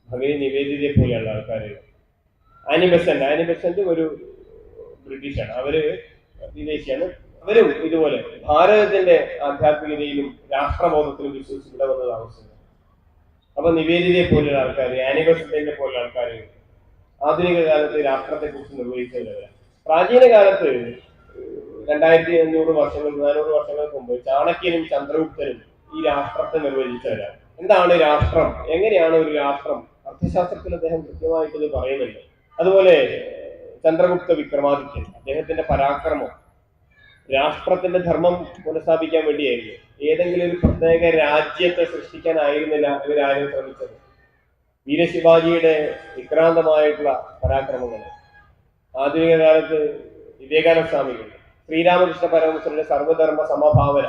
ഭഗവതി നിവേദിതയെ പോലെയുള്ള ആൾക്കാർ. ആനി ബെസന്റ് ഒരു ബ്രിട്ടീഷാണ്, അവര് വിദേശിയാണ്. അവരും ഇതുപോലെ ഭാരതത്തിന്റെ ആധ്യാത്മികതയിലും രാഷ്ട്രബോധത്തിലും വിശ്വസിച്ച് ഇവിടെ വന്ന് താമസിക്കുന്നത്. അപ്പൊ നിവേദിതയെ പോലെയുള്ള ആൾക്കാർ, ആനി ബെസന്റിനെ പോലുള്ള ആൾക്കാർ ആധുനിക കാലത്ത് രാഷ്ട്രത്തെ കുറിച്ച് നിർവഹിച്ചവരവരാണ്. പ്രാചീന കാലത്ത് 2500 വർഷങ്ങൾ 400 വർഷങ്ങൾക്ക് മുമ്പ് ചാണക്യനും ചന്ദ്രഗുപ്തനും ഈ രാഷ്ട്രത്തെ നിർവചിച്ചവരാണ്. എന്താണ് രാഷ്ട്രം, എങ്ങനെയാണ് ഒരു രാഷ്ട്രം, അർത്ഥശാസ്ത്രത്തിൽ അദ്ദേഹം കൃത്യമായിട്ട് ഇത് പറയുന്നുണ്ട്. അതുപോലെ ചന്ദ്രഗുപ്ത വിക്രമാദിത്യൻ, അദ്ദേഹത്തിന്റെ പരാക്രമം രാഷ്ട്രത്തിന്റെ ധർമ്മം പുനഃസ്ഥാപിക്കാൻ വേണ്ടിയായിരുന്നു. ഏതെങ്കിലും ഒരു പ്രത്യേക രാജ്യത്തെ സൃഷ്ടിക്കാനായിരുന്നില്ല ഇവരാരും ശ്രമിച്ചത്. വീരശിവാജിയുടെ വിക്രാന്തമായിട്ടുള്ള പരാക്രമങ്ങൾ, ആധുനിക കാലത്ത് വിവേകാനന്ദ സ്വാമികൾ, ശ്രീരാമകൃഷ്ണ പരമഹംസരുടെ സർവധർമ്മ സമഭാവന,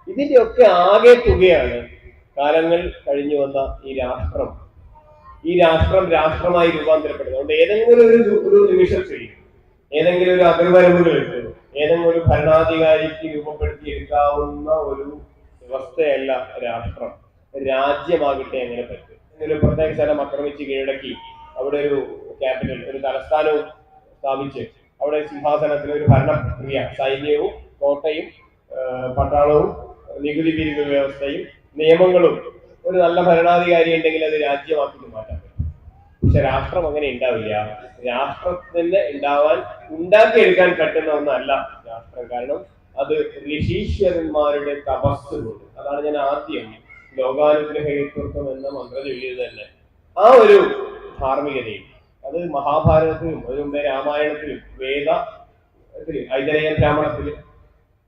ഇതിന്റെയൊക്കെ ആകെ തുകയാണ് കാലങ്ങൾ കഴിഞ്ഞു വന്ന ഈ രാഷ്ട്രം. ഈ രാഷ്ട്രം രാഷ്ട്രമായി രൂപാന്തരപ്പെടുന്നത്. അതുകൊണ്ട് ഏതെങ്കിലും ഒരു നിമിഷത്തിൽ ഏതെങ്കിലും ഒരു അതിർവരമ്പുകൾ ഇട്ട് ഏതെങ്കിലും ഒരു ഭരണാധികാരിക്ക് രൂപപ്പെടുത്തിയെടുക്കാവുന്ന ഒരു വ്യവസ്ഥയല്ല രാഷ്ട്രം. രാജ്യമാകട്ടെ എങ്ങനെ പറ്റും. ഒരു പ്രത്യേക സ്ഥലം ആക്രമിച്ച് കീഴടക്കി അവിടെ ഒരു ക്യാപിറ്റൽ, ഒരു തലസ്ഥാനവും സ്ഥാപിച്ച് അവിടെ സിംഹാസനത്തിൽ ഒരു ഭരണക്രിയ, സൈന്യവും കോട്ടയും പട്ടാളവും നികുതി പിരിവ് വ്യവസ്ഥയും നിയമങ്ങളും ഒരു നല്ല ഭരണാധികാരി ഉണ്ടെങ്കിൽ അത് രാജ്യമാക്കി മാറ്റാൻ പറ്റും. പക്ഷെ രാഷ്ട്രം അങ്ങനെ ഉണ്ടാവില്ല. രാഷ്ട്രത്തിന് ഉണ്ടാക്കിയെടുക്കാൻ പറ്റുന്ന ഒന്നല്ല രാഷ്ട്രം. കാരണം അത് ഋഷീശ്വരന്മാരുടെ തപസ് കൊണ്ട്. അതാണ് ഞാൻ ആദ്യം ലോകാനുഗ്രഹത്വം എന്ന മന്ത്രം ചൊല്ലിയത് തന്നെ. ആ ഒരു ധാർമ്മികതയും അത് മഹാഭാരതത്തിലും അതിനു മുമ്പേ രാമായണത്തിലും ഐതരേയ ബ്രാഹ്മണത്തിലും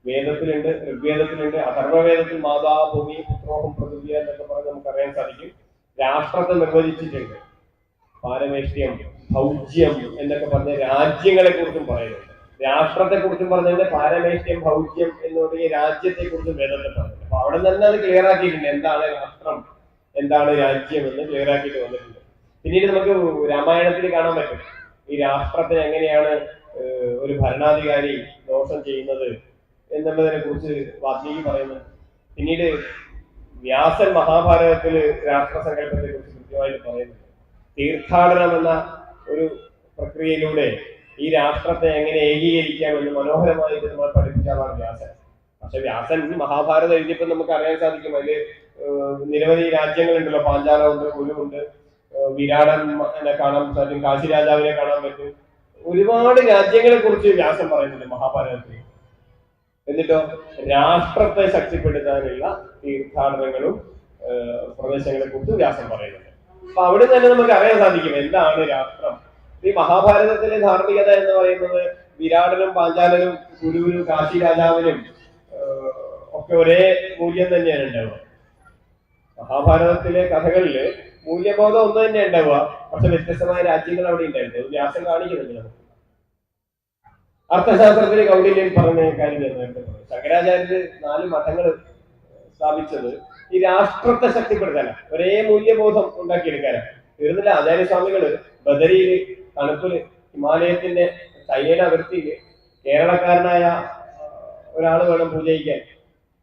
വേദത്തിലുണ്ട്, ഋഗ്വേദത്തിലുണ്ട്, അഥർവവേദത്തിൽ മാതാ ഭൂമി പുത്രോഹം പൃഥ്വി എന്നൊക്കെ പറഞ്ഞ് നമുക്കറിയാൻ സാധിക്കും. രാഷ്ട്രത്തെ നിർവചിച്ചിട്ടുണ്ട്. പാരമേഷ്ട്യം, ഭൗജ്യം എന്നൊക്കെ പറഞ്ഞ രാജ്യങ്ങളെ കുറിച്ചും പറയുന്നുണ്ട്. രാഷ്ട്രത്തെ കുറിച്ചും പറഞ്ഞിട്ടുണ്ട്, പാരമേഷ്ട്യം, ഭൗജ്യം എന്ന് പറഞ്ഞ രാജ്യത്തെ കുറിച്ചും വേദത്തെ പറഞ്ഞിട്ടുണ്ട്. അപ്പൊ അവിടെ തന്നെ അത് ക്ലിയർ ആക്കിയിട്ടുണ്ട്. എന്താണ് രാഷ്ട്രം, എന്താണ് രാജ്യം എന്ന് ക്ലിയർ ആക്കിയിട്ട് വന്നിട്ടുണ്ട്. പിന്നീട് നമുക്ക് രാമായണത്തിൽ കാണാൻ പറ്റും ഈ രാഷ്ട്രത്തിന് എങ്ങനെയാണ് ഒരു ഭരണാധികാരി ദോഷം ചെയ്യുന്നത് എന്നുള്ളതിനെ കുറിച്ച് വാൽമീകി പറയുന്നുണ്ട്. പിന്നീട് വ്യാസൻ മഹാഭാരതത്തില് രാഷ്ട്രസങ്കല്പത്തെ കുറിച്ച് കൃത്യമായിട്ട് പറയുന്നുണ്ട്. തീർത്ഥാടനം എന്ന ഒരു പ്രക്രിയയിലൂടെ ഈ രാഷ്ട്രത്തെ എങ്ങനെ ഏകീകരിക്കാമെന്ന് മനോഹരമായിട്ട് നമ്മൾ പഠിപ്പിച്ചാണ് വ്യാസൻ. പക്ഷെ വ്യാസൻ മഹാഭാരതം എഴുതിയപ്പോൾ നമുക്ക് അറിയാൻ സാധിക്കും അതില് നിരവധി രാജ്യങ്ങളുണ്ടല്ലോ. പാഞ്ചാലമുണ്ട്, കുരുവുണ്ട്, വിരാടൻ എന്നെ കാണാൻ സാധിക്കും, കാശി രാജാവിനെ കാണാൻ പറ്റും. ഒരുപാട് രാജ്യങ്ങളെ കുറിച്ച് വ്യാസൻ പറയുന്നുണ്ട് മഹാഭാരതത്തിൽ. എന്നിട്ടോ രാഷ്ട്രത്തെ ശക്തിപ്പെടുത്താനുള്ള തീർത്ഥാടനങ്ങളും പ്രദേശങ്ങളെ കുറിച്ച് വ്യാസം പറയുന്നുണ്ട്. അപ്പൊ അവിടെ തന്നെ നമുക്ക് അറിയാൻ സാധിക്കും എന്താണ് രാഷ്ട്രം. ഈ മഹാഭാരതത്തിലെ ധാർമ്മികത എന്ന് പറയുന്നത് വിരാടനും പാഞ്ചാലനും കുരുവിനും കാശി രാജാവിനും ഒക്കെ ഒരേ മൂല്യം തന്നെയാണ് ഉണ്ടാവുക. മഹാഭാരതത്തിലെ കഥകളില് മൂല്യബോധം ഒന്ന് തന്നെ ഉണ്ടാവുക, പക്ഷെ വ്യത്യസ്തമായ രാജ്യങ്ങൾ അവിടെ ഉണ്ടായിരുന്നു. വ്യാസം കാണിക്കുന്നുണ്ട് നമുക്ക്. അർത്ഥശാസ്ത്രത്തിലെ കൗടില്യൻ പറഞ്ഞ കാര്യം നേരത്തെ പറഞ്ഞു. ശങ്കരാചാര്യര് 4 മഠങ്ങൾ സ്ഥാപിച്ചത് ഈ രാഷ്ട്രത്തെ ശക്തിപ്പെടുത്താനാണ്, ഒരേ മൂല്യബോധം ഉണ്ടാക്കിയെടുക്കാനാണ്. തീർന്നില്ല, ആചാര്യസ്വാമികള് ബദരിയില് തണുപ്പില് ഹിമാലയത്തിന്റെ ചൈനയുടെ അതിർത്തിയില് കേരളക്കാരനായ ഒരാൾ വേണം പൂജയിക്കാൻ,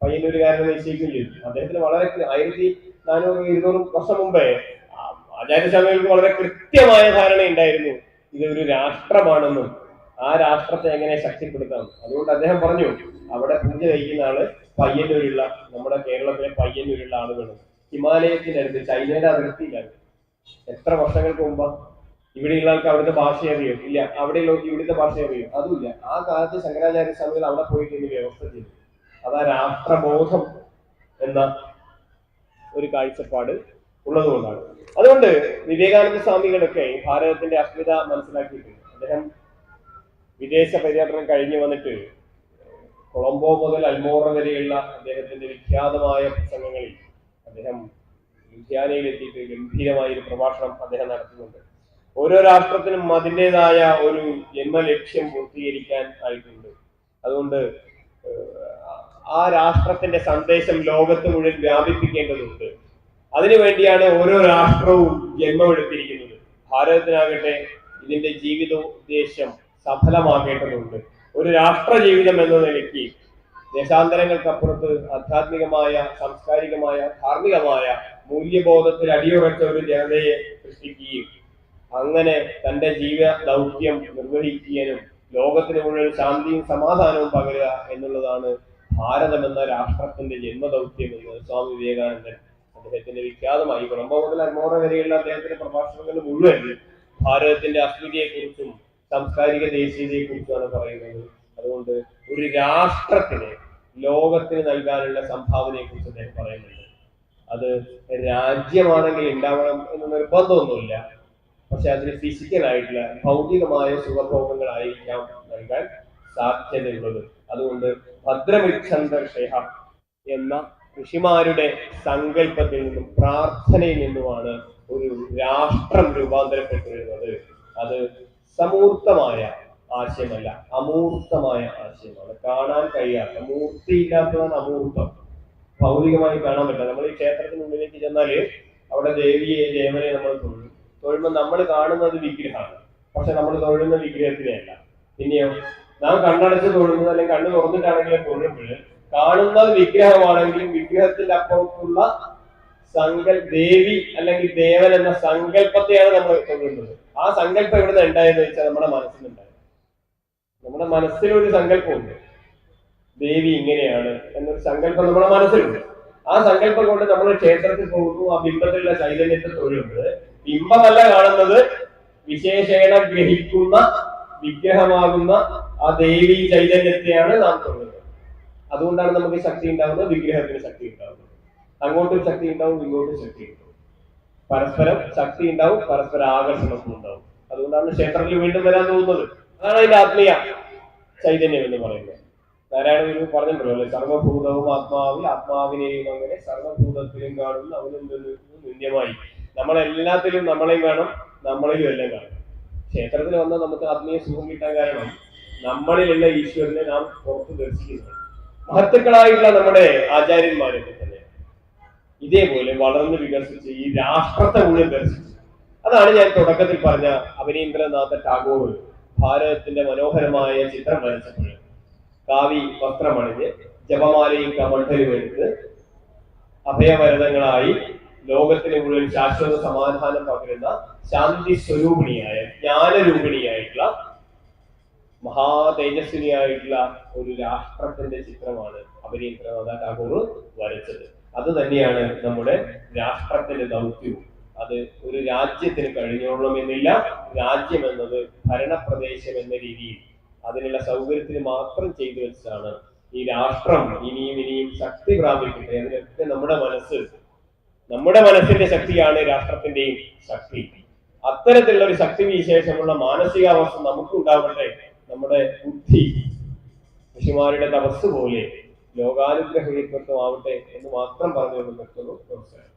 പയ്യന്നൂരുകാരനെ നിശ്ചയിക്കുകയും ചെയ്തു. അദ്ദേഹത്തിന് വളരെ 1400-200 വർഷം മുമ്പേ ആചാര്യസ്വാമികൾക്ക് വളരെ കൃത്യമായ ധാരണ ഉണ്ടായിരുന്നു ഇതൊരു രാഷ്ട്രമാണെന്നും ആ രാഷ്ട്രത്തെ എങ്ങനെ ശക്തിപ്പെടുത്താം. അതുകൊണ്ട് അദ്ദേഹം പറഞ്ഞു, അവിടെ പൂജ കഴിക്കുന്ന ആള് പയ്യന്നൂരുള്ള, നമ്മുടെ കേരളത്തിലെ പയ്യന്നൂരുള്ള ആളുകളും ഹിമാലയത്തിന്റെ അടുത്ത് ചൈനയുടെ അതിർത്തിയിലാണ്. എത്ര വർഷങ്ങൾക്ക് മുമ്പാ? ഇവിടെയുള്ള ആൾക്ക് അവിടുത്തെ ഭാഷ അറിയോ? ഇല്ല. അവിടെയുള്ളവർക്ക് ഇവിടുത്തെ ഭാഷ അറിയോ? അതുമില്ല. ആ കാലത്ത് ശങ്കരാചാര്യ സ്വാമികൾ അവിടെ പോയിട്ട് ഇനി വ്യവസ്ഥ ചെയ്തു. അതാ രാഷ്ട്രബോധം എന്ന ഒരു കാഴ്ചപ്പാട് ഉള്ളതുകൊണ്ടാണ്. അതുകൊണ്ട് വിവേകാനന്ദ സ്വാമികളൊക്കെ ഭാരതത്തിന്റെ അസ്മിത മനസ്സിലാക്കിയിട്ടുണ്ട്. അദ്ദേഹം വിദേശ പര്യടനം കഴിഞ്ഞു വന്നിട്ട് കൊളംബോ മുതൽ അൽമോറ വരെയുള്ള അദ്ദേഹത്തിന്റെ വിഖ്യാതമായ പ്രസംഗങ്ങളിൽ അദ്ദേഹം ലുധിയാനയിൽ എത്തിയിട്ട് ഗംഭീരമായ ഒരു പ്രഭാഷണം അദ്ദേഹം നടത്തുന്നുണ്ട്. ഓരോ രാഷ്ട്രത്തിനും അതിൻ്റെതായ ഒരു ജന്മലക്ഷ്യം പൂർത്തീകരിക്കാൻ ആയിട്ടുണ്ട്. അതുകൊണ്ട് ആ രാഷ്ട്രത്തിന്റെ സന്ദേശം ലോകത്ത് മുഴുവൻ വ്യാപിപ്പിക്കേണ്ടതുണ്ട്. അതിനുവേണ്ടിയാണ് ഓരോ രാഷ്ട്രവും ജന്മമെടുത്തിരിക്കുന്നത്. ഭാരതത്തിനാകട്ടെ ഇതിന്റെ ജീവിതോദ്ദേശം സഫലമാകേണ്ടതുണ്ട്. ഒരു രാഷ്ട്ര ജീവിതം എന്ന നിലയ്ക്ക് ദേശാന്തരങ്ങൾക്കപ്പുറത്ത് ആധ്യാത്മികമായ, സാംസ്കാരികമായ, ധാർമ്മികമായ മൂല്യബോധത്തിൽ അടിയുറച്ച ഒരു ജനതയെ സൃഷ്ടിക്കുകയും അങ്ങനെ തന്റെ ജീവിത ദൗത്യം നിർവഹിക്കാനും ലോകത്തിന് മുഴുവൻ ശാന്തിയും സമാധാനവും പകരുക എന്നുള്ളതാണ് ഭാരതം എന്ന രാഷ്ട്രത്തിന്റെ ജന്മദൗത്യം എന്ന് സ്വാമി വിവേകാനന്ദൻ അദ്ദേഹത്തിന്റെ വിഖ്യാതമായി കൊളംബോ മുതൽ അൽമോറ വരെയുള്ള അദ്ദേഹത്തിന്റെ പ്രഭാഷണങ്ങൾ മുഴുവൻ ഭാരതത്തിന്റെ അസ്മിതയെക്കുറിച്ചും സാംസ്കാരിക ദേശീയതയെക്കുറിച്ചുമാണ് പറയുന്നത്. അതുകൊണ്ട് ഒരു രാഷ്ട്രത്തിന് ലോകത്തിന് നൽകാനുള്ള സംഭാവനയെ കുറിച്ച് അദ്ദേഹം പറയുന്നുണ്ട്. അത് രാജ്യമാണെങ്കിൽ ഉണ്ടാവണം എന്ന് നിർബന്ധമൊന്നുമില്ല. പക്ഷെ അതിന് ഫിസിക്കലായിട്ടുള്ള ഭൗതികമായ സുഖഭോഗങ്ങളായിരിക്കാം നൽകാൻ സാധ്യതയുള്ളത്. അതുകൊണ്ട് ഭദ്രമിച്ഛന്തർഷേഹ എന്ന ഋഷിമാരുടെ സങ്കല്പത്തിൽ നിന്നും പ്രാർത്ഥനയിൽ നിന്നുമാണ് ഒരു രാഷ്ട്രം രൂപാന്തരപ്പെട്ടു വരുന്നത്. അത് സമൂർത്തമായ ആശയമല്ല, അമൂർത്തമായ ആശയമാണ്. കാണാൻ കഴിയാത്ത, മൂർത്തിയില്ലാത്തതാണ് അമൂർത്തം. ഭൗതികമായി കാണാൻ പറ്റില്ല. നമ്മൾ ഈ ക്ഷേത്രത്തിനുള്ളിലേക്ക് ചെന്നാല് അവിടെ ദേവിയെ ദേവനെ നമ്മൾ തൊഴുമ്പോൾ നമ്മൾ കാണുന്നത് വിഗ്രഹമാണ്. പക്ഷെ നമ്മൾ തൊഴുന്ന വിഗ്രഹത്തിനെയല്ല. പിന്നെയോ നാം കണ്ണടച്ച് തൊഴുന്നത് അല്ലെങ്കിൽ കണ്ണ് തുറന്നിട്ടാണെങ്കിലും തൊഴുമ്പോൾ കാണുന്നത് വിഗ്രഹമാണെങ്കിലും വിഗ്രഹത്തിന്റെ അപ്പുറത്തുള്ള ദേവി അല്ലെങ്കിൽ ദേവൻ എന്ന സങ്കല്പത്തെയാണ് നമ്മൾ തൊഴുന്നത്. ആ സങ്കല്പം എവിടെ നിന്ന് ഉണ്ടായെന്ന് വെച്ചാൽ നമ്മുടെ മനസ്സിലുണ്ടായത്. നമ്മുടെ മനസ്സിലൊരു സങ്കല്പമുണ്ട്, ദേവി ഇങ്ങനെയാണ് എന്നൊരു സങ്കല്പം നമ്മുടെ മനസ്സിലുണ്ട്. ആ സങ്കല്പം കൊണ്ട് നമ്മൾ ക്ഷേത്രത്തിൽ പോകുന്നു, ആ ബിംബത്തിലുള്ള ചൈതന്യത്തെ തൊഴുന്നത്. ബിംബമല്ല കാണുന്നത്, വിശേഷേണ ഗ്രഹിക്കുന്ന വിഗ്രഹമാകുന്ന ആ ദേവി ചൈതന്യത്തെയാണ് നാം തൊഴുന്നത്. അതുകൊണ്ടാണ് നമുക്ക് ശക്തി ഉണ്ടാവുന്നത്, വിഗ്രഹത്തിന് ശക്തി ഉണ്ടാവുന്നത്. അങ്ങോട്ടും ശക്തി ഉണ്ടാവും, ഇങ്ങോട്ടും ശക്തി ഉണ്ടാവും. പരസ്പരം ശക്തി ഉണ്ടാവും, പരസ്പര ആകർഷണവും ഉണ്ടാവും. അതുകൊണ്ടാണ് ക്ഷേത്രത്തിൽ വീണ്ടും വരാൻ തോന്നുന്നത്. അതാണ് അതിന്റെ ആത്മീയ ചൈതന്യം എന്ന് പറയുന്നത്. നാരായണ ഗുരു പറഞ്ഞിട്ടുള്ളൂ അല്ലെ, സർവഭൂതവും ആത്മാവിൽ, ആത്മാവിനെയും അങ്ങനെ സർവഭൂതത്തിലും കാണുന്ന അവനും തുല്യമായി. നമ്മളെല്ലാത്തിലും നമ്മളെയും കാണും, നമ്മളിലും എല്ലാം കാണും. ക്ഷേത്രത്തിൽ വന്നാൽ നമുക്ക് ആത്മീയ സുഖം കിട്ടാൻ കാരണം നമ്മളിലുള്ള ഈശ്വരനെ നാം പുറത്ത് ദർശിക്കുന്നു. മഹത്തുക്കളായിട്ടുള്ള നമ്മുടെ ആചാര്യന്മാരൊക്കെ തന്നെ ഇതേപോലെ വളർന്ന് വികസിച്ച് ഈ രാഷ്ട്രത്തെ മുഴുവൻ ദർശിച്ചു. അതാണ് ഞാൻ തുടക്കത്തിൽ പറഞ്ഞ അവനീന്ദ്രനാഥ ടാഗോർ ഭാരതത്തിന്റെ മനോഹരമായ ചിത്രം വരച്ചപ്പോൾ കാവി വസ്ത്രമണിഞ്ഞ് ജപമാലയും കമണ്ഡലും എടുത്ത് അഭയവരതങ്ങളായി ലോകത്തിന് മുഴുവൻ ശാശ്വത സമാധാനം പകരുന്ന ശാന്തി സ്വരൂപിണിയായ ജ്ഞാനരൂപിണിയായിട്ടുള്ള മഹാതേജസ്വിനിയായിട്ടുള്ള ഒരു രാഷ്ട്രത്തിന്റെ ചിത്രമാണ് അവനീന്ദ്രനാഥ ടാഗോർ വരച്ചത്. അത് തന്നെയാണ് നമ്മുടെ രാഷ്ട്രത്തിന്റെ ദൗത്യവും. അത് ഒരു രാജ്യത്തിന് കഴിഞ്ഞോളണമെന്നില്ല. രാജ്യം എന്നത് ഭരണപ്രദേശം എന്ന രീതിയിൽ അതിനുള്ള സൗകര്യത്തിന് മാത്രം ചെയ്തു വെച്ചതാണ്. ഈ രാഷ്ട്രം ഇനിയും ശക്തി പ്രാപിക്കട്ടെ. അതിനൊക്കെ നമ്മുടെ മനസ്സിന്റെ ശക്തിയാണ് രാഷ്ട്രത്തിന്റെയും ശക്തി. അത്തരത്തിലുള്ള ഒരു ശക്തി വിശേഷമുള്ള മാനസികാവസ്ഥ നമുക്കുണ്ടാവട്ടെ. നമ്മുടെ ബുദ്ധി ഋഷിമാരുടെ തപസ് പോലെ ലോകാനുഗ്രഹീത്വം ആവട്ടെ എന്ന് മാത്രം പറഞ്ഞു നിർത്തുന്നു. നമസ്കാരം.